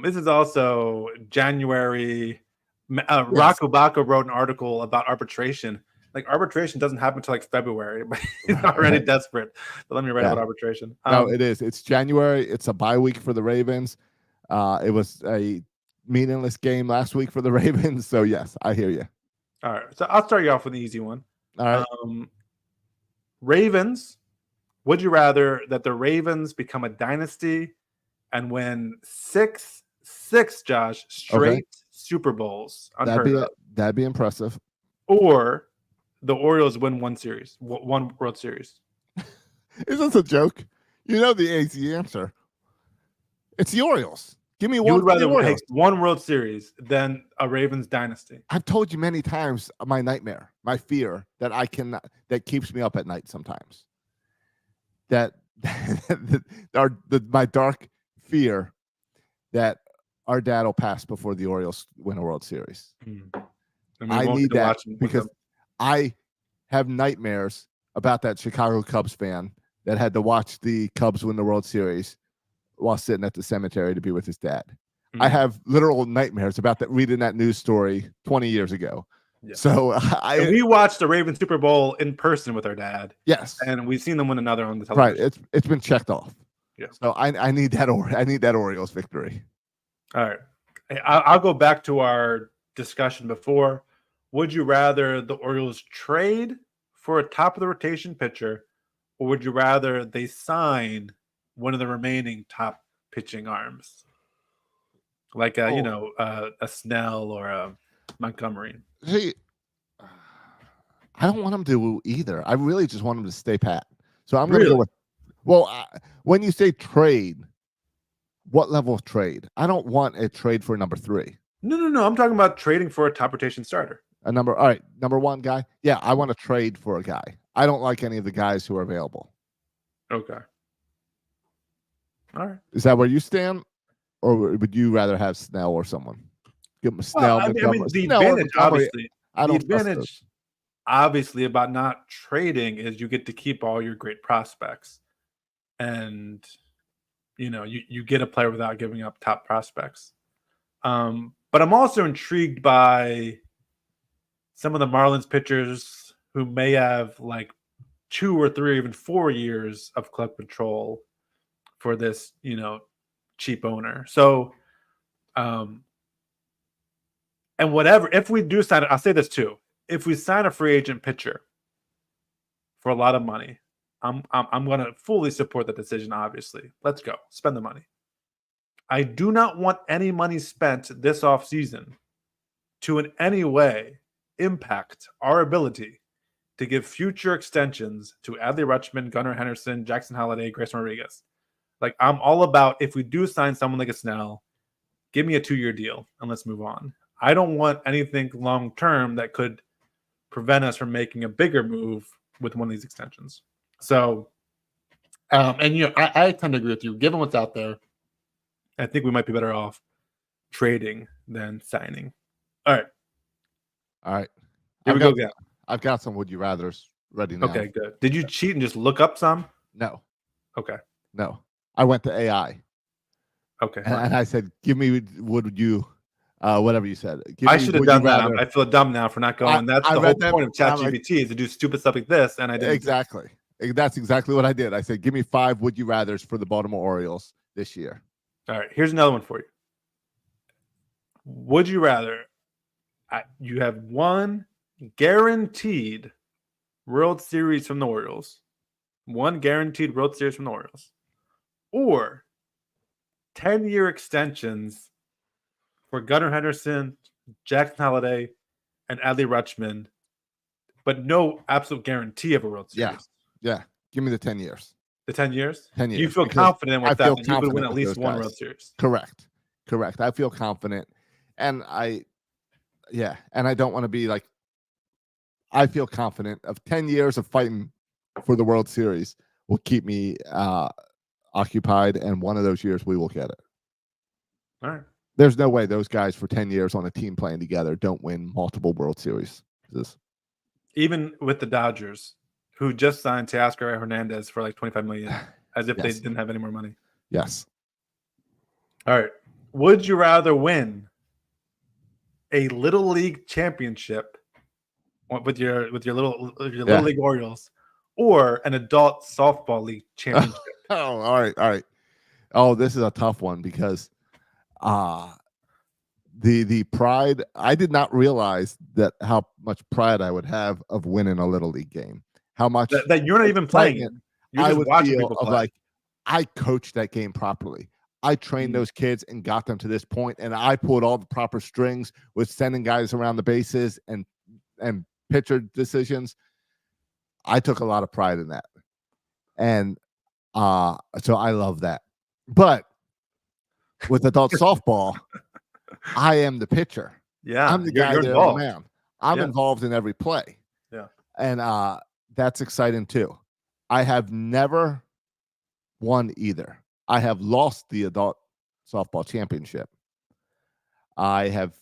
This is also January. Rocco Bacco wrote an article about arbitration. Arbitration doesn't happen until February, but he's already desperate. So let me write about arbitration. No, it is. It's January. It's a bye week for the Ravens. It was a meaningless game last week for the Ravens. So yes, I hear you. All right. So I'll start you off with an easy one. All right. Ravens. Would you rather that the Ravens become a dynasty and win 6 Josh straight Super Bowls. That'd be impressive. Or the Orioles win one World Series. Is this a joke? You know the easy answer. It's the Orioles. Give me one. You would rather take one World Series than a Ravens dynasty. I've told you many times my nightmare, my fear that keeps me up at night sometimes. My dark fear that our dad will pass before the Orioles win a World Series. I need that because I have nightmares about that Chicago Cubs fan that had to watch the Cubs win the World Series while sitting at the cemetery to be with his dad. I have literal nightmares about that, reading that news story 20 years ago. Yeah. So we watched the Ravens Super Bowl in person with our dad. Yes. And we've seen them win another on the television. Right. It's been checked off. Yeah. So I need that Orioles victory. All right. I'll go back to our discussion before. Would you rather the Orioles trade for a top of the rotation pitcher, or would you rather they sign one of the remaining top pitching arms? Like a Snell or a Montgomery. See, I don't want them to either. I really just want them to stay pat. So I'm going to go with. Well, when you say trade, what level of trade? I don't want a trade for number 3. No. I'm talking about trading for a top rotation starter. All right, number 1 guy. Yeah, I want to trade for a guy. I don't like any of the guys who are available. Okay. All right. Is that where you stand, or would you rather have Snell or someone? Give him Snell. Well, the advantage, obviously, about not trading is you get to keep all your great prospects, and you get a player without giving up top prospects. But I'm also intrigued by some of the Marlins pitchers who may have like 2 or 3 or even 4 years of club control for this, cheap owner. So, and whatever, if we do sign it, I'll say this too. If we sign a free agent pitcher for a lot of money, I'm going to fully support the decision, obviously. Let's go. Spend the money. I do not want any money spent this offseason to in any way impact our ability to give future extensions to Adley Rutschman, Gunnar Henderson, Jackson Holliday, Grayson Rodriguez. Like, I'm all about, if we do sign someone like a Snell, give me a 2-year deal and let's move on. I don't want anything long-term that could prevent us from making a bigger move with one of these extensions. So, I tend to agree with you. Given what's out there, I think we might be better off trading than signing. All right. Here we go again. I've got some would you rathers ready now. Okay, good. Did you cheat and just look up some? No. Okay. No. I went to AI. Okay. And I said, give me would you whatever you said. I should have done that. I feel dumb now for not going. That's the whole point of ChatGPT is to do stupid stuff like this, and I didn't. Exactly. That's exactly what I did. I said, give me 5 would you rathers for the Baltimore Orioles this year. All right. Here's another one for you. Would you rather you have one guaranteed World Series from the Orioles, or 10-year extensions for Gunnar Henderson, Jackson Holliday, and Adley Rutschman, but no absolute guarantee of a World Series? Yeah. Give me the 10 years. The 10 years? 10 years. You feel confident with that you would win at least one World Series? Correct. I feel confident. And I don't want to be like, I feel confident of 10 years of fighting for the World Series will keep me occupied, and one of those years we will get it. All right. There's no way those guys for 10 years on a team playing together don't win multiple World Series. Even with the Dodgers, who just signed Teoscar Hernandez for like $25 million, as if they didn't have any more money. Yes. All right. Would you rather win a Little League championship with your Little League Orioles, or an adult softball league championship? Oh, all right. Oh, this is a tough one because the pride, I did not realize that how much pride I would have of winning a Little League game. How much that you're not even playing it. I would feel of like, I coached that game properly. I trained those kids and got them to this point, and I pulled all the proper strings with sending guys around the bases and pitcher decisions. I took a lot of pride in that. And so I love that. But with adult softball, I am the pitcher. Yeah. I'm the guy you're there on involved. the mound. I'm involved in every play. Yeah. And that's exciting too. I have never won either. I have lost the adult softball championship. I have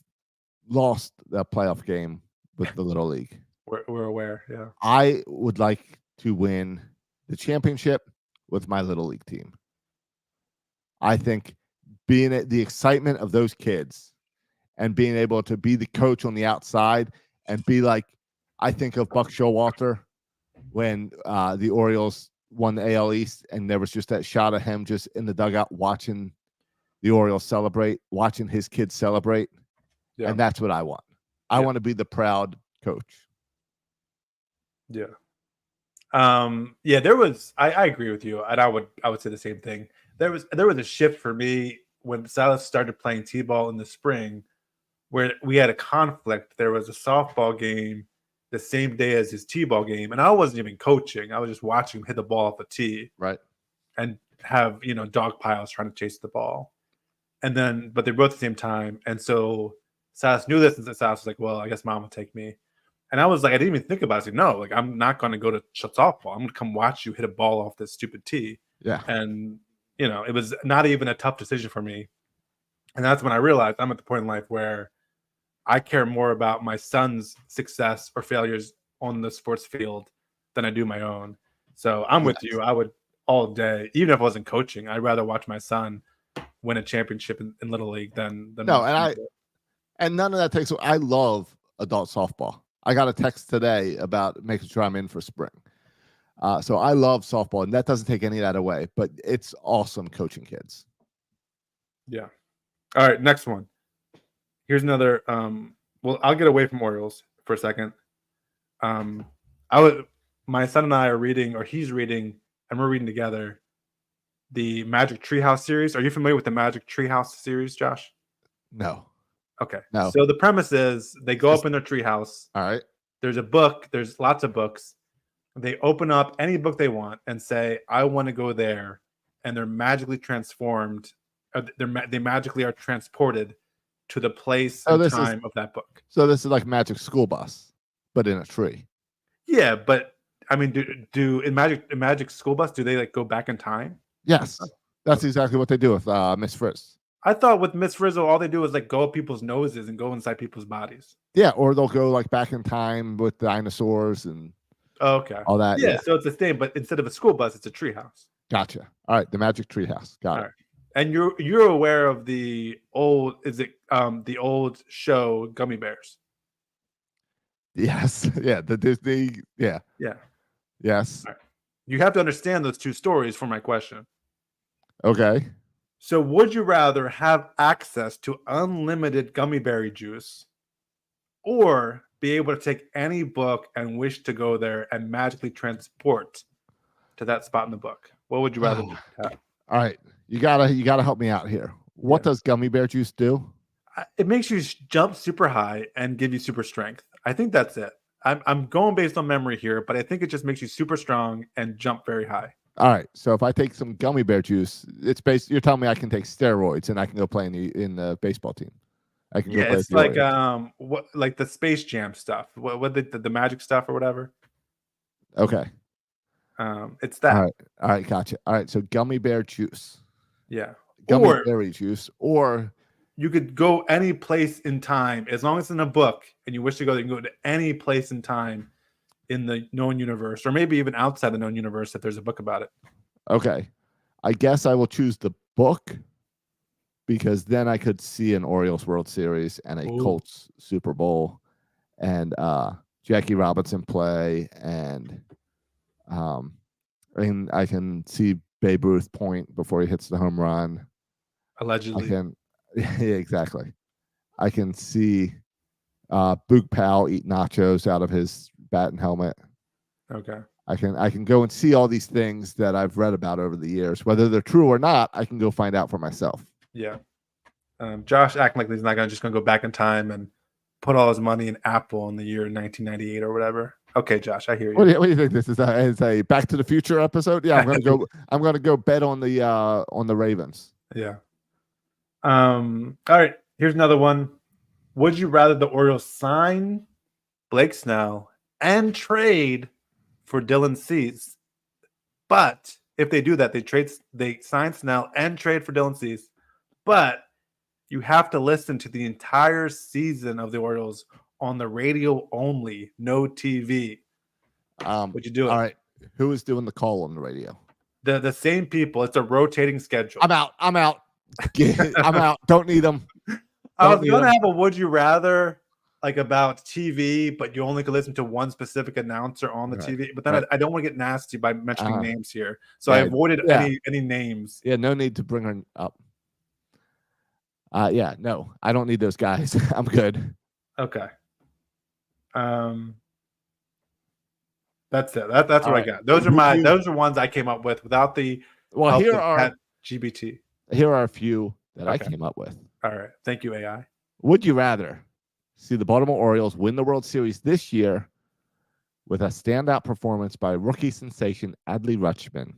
lost the playoff game with the Little League. We're aware. Yeah. I would like to win the championship with my Little League team. I think being at the excitement of those kids and being able to be the coach on the outside and be like, I think of Buck Showalter when the Orioles won the AL East, and there was just that shot of him just in the dugout watching the Orioles celebrate, watching his kids celebrate. Yeah. And that's what I want. I want to be the proud coach. Yeah. There was, I agree with you. And I would say the same thing. There was a shift for me when Silas started playing T-ball in the spring, where we had a conflict. There was a softball game the same day as his T-ball game, and I wasn't even coaching. I was just watching him hit the ball off a tee, right, and have dog piles trying to chase the ball. And then, but they're both at the same time, and so Silas knew this, and Silas was like, "Well, I guess Mom will take me." And I was like, I didn't even think about it. I was like, no, like I'm not going to go to softball. I'm going to come watch you hit a ball off this stupid tee. Yeah, and it was not even a tough decision for me. And that's when I realized I'm at the point in life where I care more about my son's success or failures on the sports field than I do my own. So I'm with you. I would all day, even if I wasn't coaching, I'd rather watch my son win a championship in Little League than no. And none of that takes. I love adult softball. I got a text today about making sure I'm in for spring. So I love softball, and that doesn't take any of that away. But it's awesome coaching kids. Yeah. All right, next one. Here's another. Well, I'll get away from Orioles for a second. My son and I are reading, or he's reading, and we're reading together, the Magic Treehouse series. Are you familiar with the Magic Treehouse series, Josh? No. Okay. No. So the premise is they go up in their treehouse. All right. There's a book. There's lots of books. They open up any book they want and say, "I want to go there," and they're magically transformed. They magically are transported to the place and time of that book. So this is like Magic School Bus, but in a tree. Yeah, but I mean, do in Magic School Bus, do they like go back in time? Yes, that's exactly what they do with Miss Frizz. I thought with Miss Frizzle, all they do is like go up people's noses and go inside people's bodies. Yeah, or they'll go like back in time with dinosaurs and all that. Yeah, so it's the same, but instead of a school bus, it's a treehouse. Gotcha. All right, the Magic Treehouse. Got it. Right. And you're aware of the old show Gummy Bears? Yes. Yeah. The Disney. Yeah. Yeah. Yes. Right. You have to understand those two stories for my question. Okay. So would you rather have access to unlimited gummy berry juice or be able to take any book and wish to go there and magically transport to that spot in the book? What would you rather have? All right. You gotta help me out here. What does gummy bear juice do? It makes you jump super high and give you super strength. I think that's it. I'm going based on memory here, but I think it just makes you super strong and jump very high. All right. So if I take some gummy bear juice, you're telling me I can take steroids and I can go play in the baseball team. I can go play it's like what like the Space Jam stuff. What the magic stuff or whatever. Okay. It's that. All right, gotcha. All right, so gummy bear juice. Yeah. Gummy berry juice, or you could go any place in time as long as it's in a book and you wish to go. You can go to any place in time in the known universe, or maybe even outside the known universe if there's a book about it. Okay, I guess I will choose the book because then I could see an Orioles World Series and a Colts Super Bowl, and Jackie Robinson play, and I can see Babe Ruth point before he hits the home run. Allegedly. Yeah, exactly. I can see Boog Powell eat nachos out of his bat and helmet. Okay. I can go and see all these things that I've read about over the years, whether they're true or not. I can go find out for myself. Yeah. Josh acting like he's not just gonna go back in time and put all his money in Apple in the year 1998 or whatever. Okay, Josh, I hear you. What do you think this is? Is a Back to the Future episode? Yeah, I'm gonna go. I'm gonna go bet on the Ravens. Yeah. All right. Here's another one. Would you rather the Orioles sign Blake Snell and trade for Dylan Cease? But if they do that, they sign Snell and trade for Dylan Cease. But you have to listen to the entire season of the Orioles on the radio only, no TV. Would you do it? All right. Who is doing the call on the radio? The same people. It's a rotating schedule. I'm out. I'm out. Don't need them. I was going to have a would you rather like about TV, but you only could listen to one specific announcer on the TV. But then I don't want to get nasty by mentioning names here. So I avoided any names. Yeah, no need to bring her up. No, I don't need those guys. I'm good. Okay. That's it. That's what I got. Those are ones I came up with without the here are GPT. Here are a few that I came up with. All right. Thank you, AI. Would you rather see the Baltimore Orioles win the World Series this year with a standout performance by rookie sensation Adley Rutschman,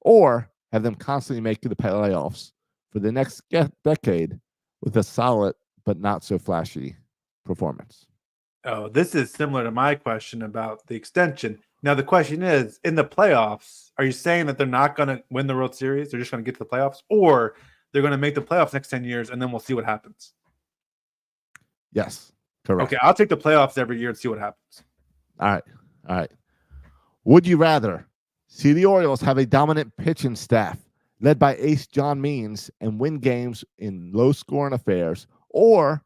or have them constantly make the playoffs for the next decade with a solid but not so flashy performance? Oh, this is similar to my question about the extension. Now, the question is, in the playoffs, are you saying that they're not going to win the World Series? They're just going to get to the playoffs? Or they're going to make the playoffs next 10 years, and then we'll see what happens? Yes, correct. Okay, I'll take the playoffs every year and see what happens. All right. Would you rather see the Orioles have a dominant pitching staff led by ace John Means and win games in low-scoring affairs, or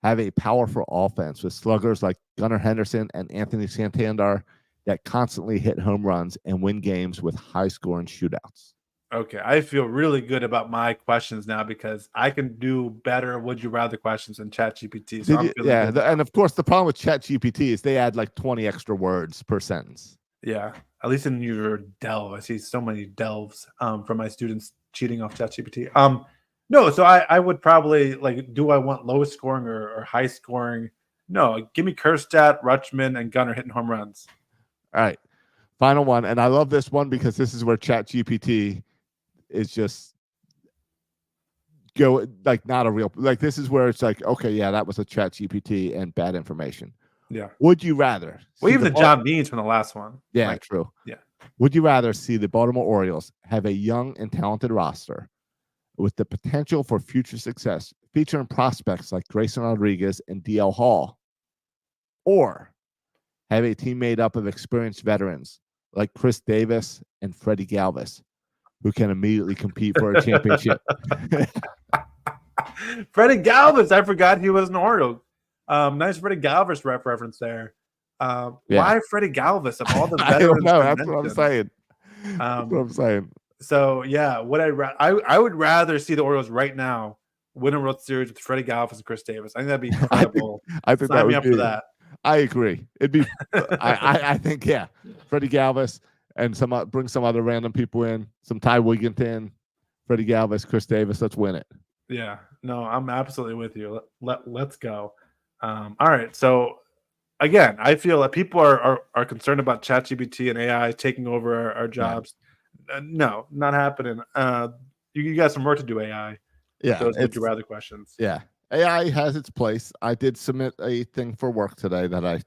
have a powerful offense with sluggers like Gunnar Henderson and Anthony Santander that constantly hit home runs and win games with high-scoring shootouts? Okay, I feel really good about my questions now because I can do better would you rather questions than ChatGPT. So and of course the problem with ChatGPT is they add like 20 extra words per sentence. Yeah, at least in your delve, I see so many delves from my students cheating off ChatGPT. No, so I would probably do I want low scoring or high scoring? No, give me Kerstad, Rutschman, and Gunnar hitting home runs. All right, final one, and I love this one because this is where ChatGPT is just not a real, this is where it's like, okay, yeah, that was a ChatGPT and bad information. Yeah. Would you rather? Well, even the John Means from the last one. Yeah, true. Yeah. Would you rather see the Baltimore Orioles have a young and talented roster with the potential for future success, featuring prospects like Grayson Rodriguez and DL Hall, or have a team made up of experienced veterans like Chris Davis and Freddie Galvis, who can immediately compete for a championship? Freddie Galvis, I forgot he was an Oriole. Nice Freddie Galvis reference there. Why Freddie Galvis of all the veterans? I don't know. That's what I'm saying. That's what I'm saying. So yeah, I would rather see the Orioles right now win a World Series with Freddie Galvis and Chris Davis. I think that'd be incredible. I think Sign that me would up be, for that. I agree. It'd be. I think Freddie Galvis and bring some other random people in, some Ty Wigginton, Freddie Galvis, Chris Davis. Let's win it. Yeah, no, I'm absolutely with you. Let's go. All right, so again, I feel that people are concerned about ChatGPT and AI taking over our jobs. No, not happening. You got some work to do, AI. Yeah, those would you rather questions. Yeah, AI has its place. I did submit a thing for work today that I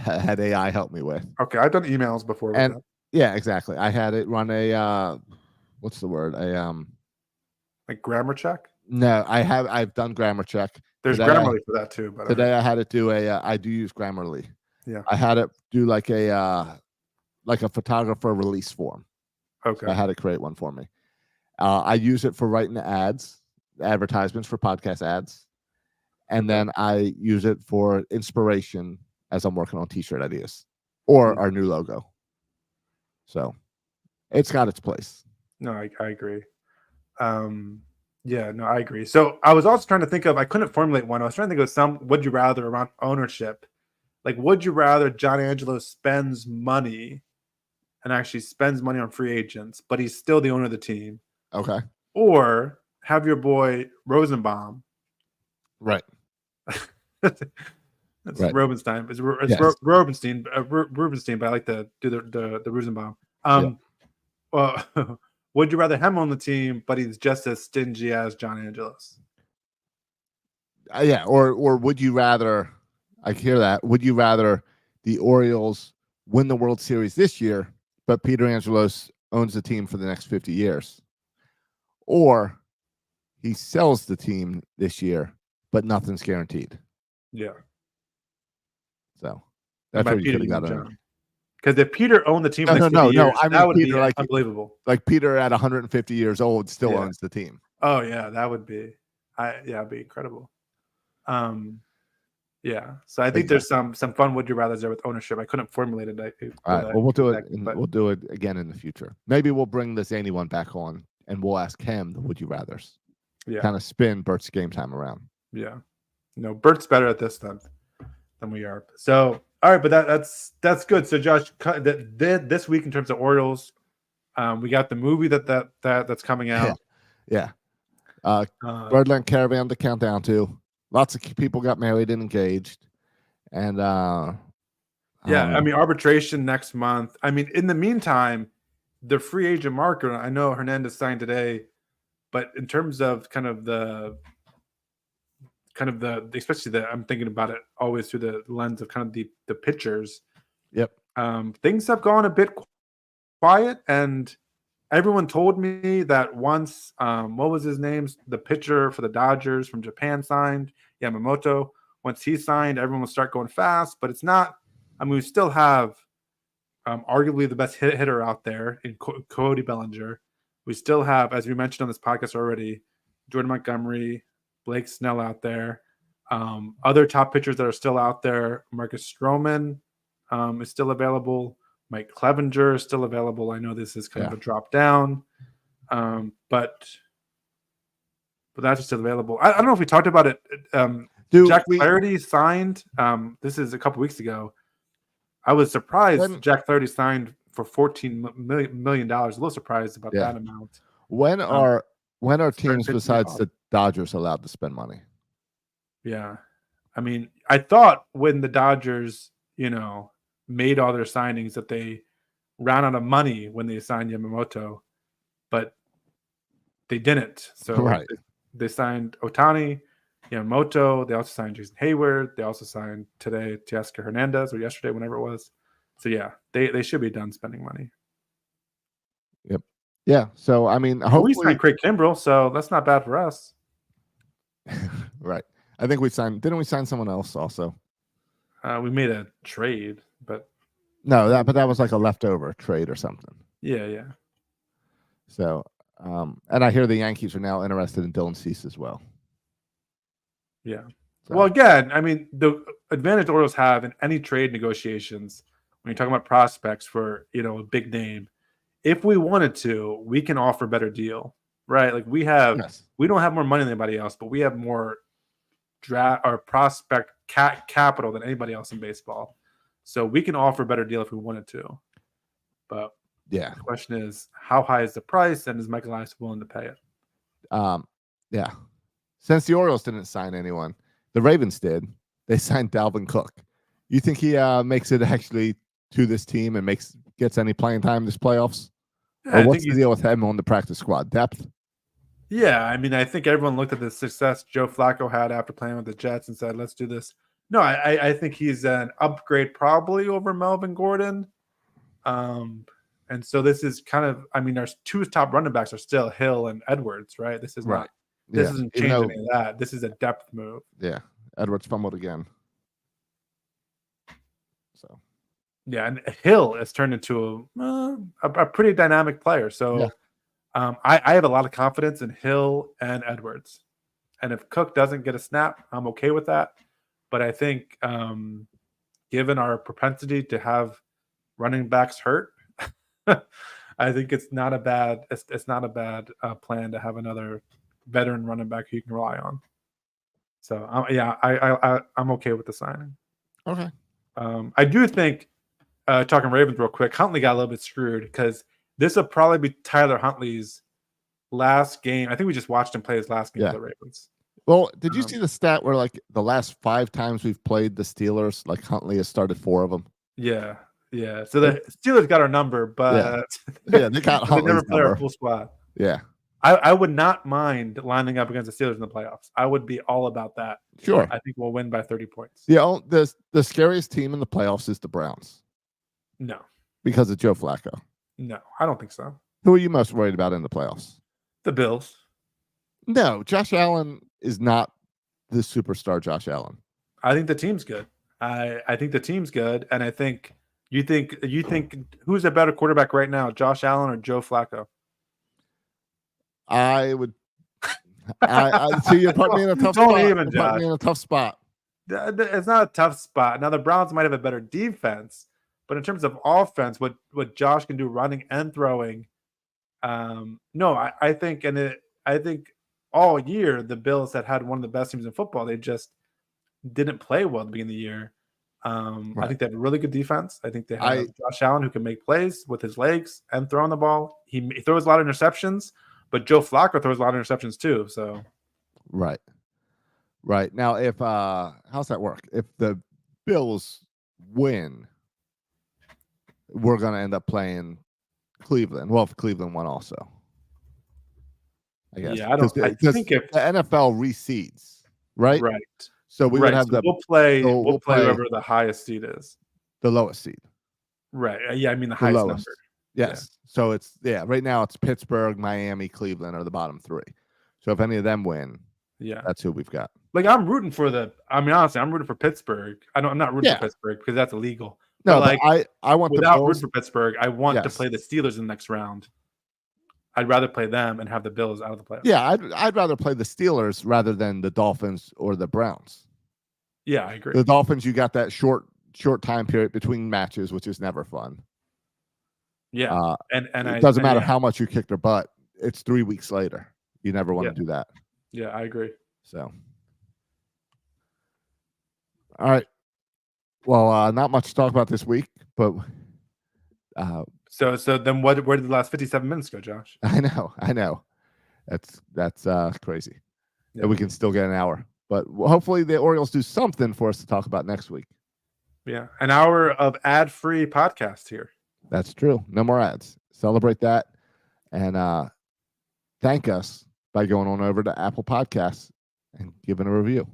had AI help me with. Okay, I've done emails before. And yeah, exactly. I had it run a what's the word? Like grammar check? No, I've done grammar check. There's Grammarly for that too. But today I had it do I do use Grammarly. Yeah. I had it do like a photographer release form. Okay. So I had it create one for me. I use it for writing the advertisements for podcast ads. And then I use it for inspiration as I'm working on t-shirt ideas or our new logo. So it's got its place. No, I agree. Yeah, no, I agree. So I was also trying to think of, I couldn't formulate one. I was trying to think of some would you rather around ownership. Like, would you rather John Angelo spends money and actually spends money on free agents, but he's still the owner of the team. Okay. Or have your boy Rosenbaum. Right. That's Right. Rubenstein. It's Yes. Rubenstein, Rubenstein, but I like to do the Rosenbaum. Well, would you rather him on the team, but he's just as stingy as John Angelos? Yeah. Or would you rather? I hear that. Would you rather the Orioles win the World Series this year, but Peter Angelos owns the team for the next 50 years, or he sells the team this year, but nothing's guaranteed? Yeah. So that's what you could have got on. Because if Peter owned the team for the next 50 years, I mean, that would Peter, be unbelievable. Like Peter at 150 years old still owns the team. Oh yeah, that would be, it'd be incredible. Yeah. So I think there's some fun would you rather there with ownership. I couldn't formulate it. All right. Well, we'll do it. We'll do it again in the future. Maybe we'll bring this Zany one back on, and we'll ask him the would you rather's. Yeah. Kind of spin Bert's game time around. Yeah. No, Bert's better at this than we are. So all right, but that's good. So Josh, this week in terms of Orioles, we got the movie that's coming out. Yeah. Birdland Caravan to count down to. Lots of people got married and engaged, and I mean arbitration next month. I mean, in the meantime, the free agent market. I know Hernandez signed today, but in terms of kind of the especially I'm thinking about it always through the lens of kind of the pitchers. Yep. Things have gone a bit quiet, and everyone told me that once what was his name? The pitcher for the Dodgers from Japan signed, Yamamoto. Once he signed, everyone will start going fast, but it's not. I mean, we still have arguably the best hitter out there in Cody Bellinger. We still have, as we mentioned on this podcast already, Jordan Montgomery, Blake Snell out there. Other top pitchers that are still out there, Marcus Stroman is still available. Mike Clevenger is still available. I know this is kind of a drop down, but that's still available. I don't know if we talked about it. Jack Flaherty signed. This is a couple weeks ago. I was surprised Jack Flaherty signed for $14 million. A little surprised about that amount. When are teams besides the Dodgers allowed to spend money? Yeah, I mean, I thought when the Dodgers, made all their signings that they ran out of money when they signed Yamamoto, but they didn't. So they signed Ohtani, Yamamoto. They also signed Jason Hayward. They also signed today Teoscar Hernandez, or yesterday, whenever it was. So yeah, they should be done spending money. Yep. Yeah. So I mean, hopefully we signed Craig Kimbrell, so that's not bad for us. Right. I think we signed. Didn't we sign someone else also? We made a trade, but that was like a leftover trade or something. Yeah. So, and I hear the Yankees are now interested in Dylan Cease as well. Yeah. So. Well, again, I mean, the advantage the Orioles have in any trade negotiations when you're talking about prospects for a big name, if we wanted to, we can offer a better deal, right? Like we don't have more money than anybody else, but we have more draft or prospect capital than anybody else in baseball. So we can offer a better deal if we wanted to. But the question is, how high is the price, and is Michael Elias willing to pay it? Yeah. Since the Orioles didn't sign anyone, the Ravens did. They signed Dalvin Cook. You think he makes it actually to this team and gets any playing time this playoffs? Yeah, or what's the deal with him on the practice squad? Depth? Yeah, I mean, I think everyone looked at the success Joe Flacco had after playing with the Jets and said, let's do this. No, I think he's an upgrade probably over Melvin Gordon. And so this is kind of, I mean, our two top running backs are still Hill and Edwards, right? This is not, this isn't changing any of that. This is a depth move. Yeah, Edwards fumbled again. So. Yeah, and Hill has turned into a pretty dynamic player. So I have a lot of confidence in Hill and Edwards. And if Cook doesn't get a snap, I'm okay with that. But I think given our propensity to have running backs hurt, I think it's not a bad plan to have another veteran running back who you can rely on. So I'm okay with the signing. Okay. I do think talking Ravens real quick, Huntley got a little bit screwed because this will probably be Tyler Huntley's last game. I think we just watched him play his last game for the Ravens. Well, did you see the stat where like the last 5 times we've played the Steelers, like Huntley has started 4 of them? Yeah. So the Steelers got our number, but they got they never Huntley's play our number. full squad. Yeah. I would not mind lining up against the Steelers in the playoffs. I would be all about that. Sure. I think we'll win by 30 points. Yeah, the scariest team in the playoffs is the Browns. No. Because of Joe Flacco. No, I don't think so. Who are you most worried about in the playoffs? The Bills. No, Josh Allen is not the superstar Josh Allen. I think the team's good. I think the team's good, and I think you think who's a better quarterback right now, Josh Allen or Joe Flacco? I would. I see you put me in a tough spot. Put me in a tough spot. It's not a tough spot. Now the Browns might have a better defense, but in terms of offense, what Josh can do running and throwing, no, I think all year the Bills had one of the best teams in football. They just didn't play well at the beginning of the year. Right. I think they have a really good defense. I think they have Josh Allen who can make plays with his legs and throwing the ball. He throws a lot of interceptions, but Joe Flacco throws a lot of interceptions too. So, right now, if how's that work? If the Bills win, we're gonna end up playing Cleveland. Well, if Cleveland won also, I guess. Yeah, I think if the NFL reseeds, right? Right. So we would have we'll play whoever the highest seed is. The lowest seed. Right. Yeah, I mean the highest lowest. number. Yes. Yeah. So it's right now it's Pittsburgh, Miami, Cleveland are the bottom 3. So if any of them win, that's who we've got. Like I'm rooting for honestly, I'm rooting for Pittsburgh. I'm not rooting for Pittsburgh because that's illegal. No, but like I want without the Bills. rooting for Pittsburgh, I want to play the Steelers in the next round. I'd rather play them and have the Bills out of the playoffs. Yeah, I'd rather play the Steelers rather than the Dolphins or the Browns. Yeah, I agree. The Dolphins, you got that short time period between matches, which is never fun. Yeah, and it doesn't matter how much you kick their butt. It's 3 weeks later. You never want to do that. Yeah, I agree. So, all right. Well, not much to talk about this week, but so then where did the last 57 minutes go, Josh? I know. That's crazy. Yeah. And we can still get an hour. But hopefully the Orioles do something for us to talk about next week. Yeah, an hour of ad-free podcast here. That's true. No more ads. Celebrate that. And thank us by going on over to Apple Podcasts and giving a review.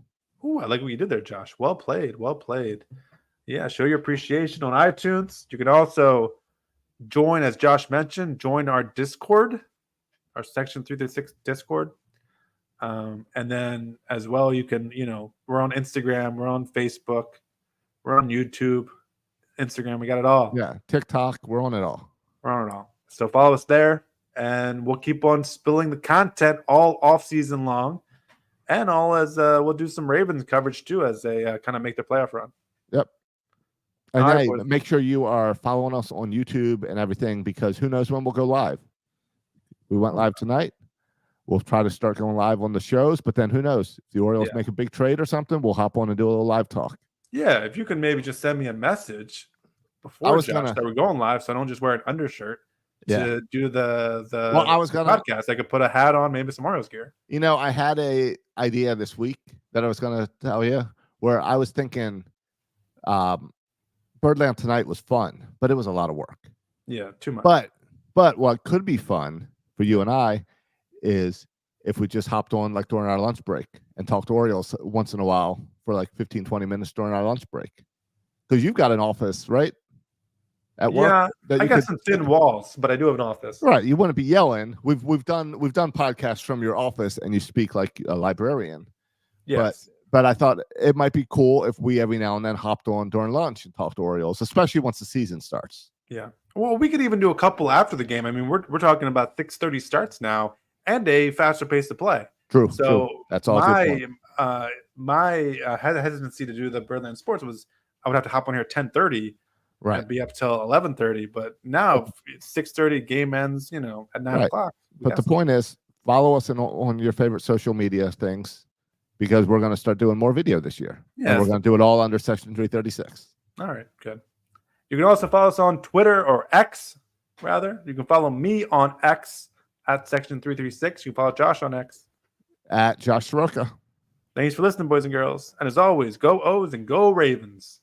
Ooh, I like what you did there, Josh. Well played. Yeah, show your appreciation on iTunes. You can also join, as Josh mentioned, join our Discord, our Section 336 Discord. And then as well, you can, we're on Instagram, we're on Facebook, we're on YouTube, Instagram, we got it all. Yeah, TikTok, we're on it all. So follow us there, and we'll keep on spilling the content all off season long, and all as we'll do some Ravens coverage too as they kind of make their playoff run. Yep. And make sure you are following us on YouTube and everything, because who knows when we'll go live. We went live tonight. We'll try to start going live on the shows, but then who knows? If the Orioles make a big trade or something, we'll hop on and do a little live talk. Yeah, if you can maybe just send me a message before that we're going live, so I don't just wear an undershirt to do the podcast. I could put a hat on, maybe some Orioles gear. I had a idea this week that I was going to tell you, where I was thinking Birdland tonight was fun, but it was a lot of work. Yeah, too much. But what could be fun for you and I is if we just hopped on like during our lunch break and talked to Orioles once in a while for like 15, 20 minutes during our lunch break. Because you've got an office, right? At work. Yeah, I got some thin walls, but I do have an office. Right. You wouldn't be yelling. We've done podcasts from your office and you speak like a librarian. Yes. But I thought it might be cool if we every now and then hopped on during lunch and talked to Orioles, especially once the season starts. Yeah. Well, we could even do a couple after the game. I mean, we're talking about 6:30 starts now and a faster pace to play. True. So that's all. My hesitancy to do the Birdland Sports was I would have to hop on here at 10:30, right, and be up till 11:30. But now it's 6:30, game ends, at 9 o'clock. But the point is, follow us on your favorite social media things, because we're going to start doing more video this year. Yeah, and we're going to do it all under Section 336. All right, good. You can also follow us on Twitter or X, rather. You can follow me on X at Section336. You can follow Josh on X at Josh Soroka. Thanks for listening, boys and girls. And as always, go O's and go Ravens.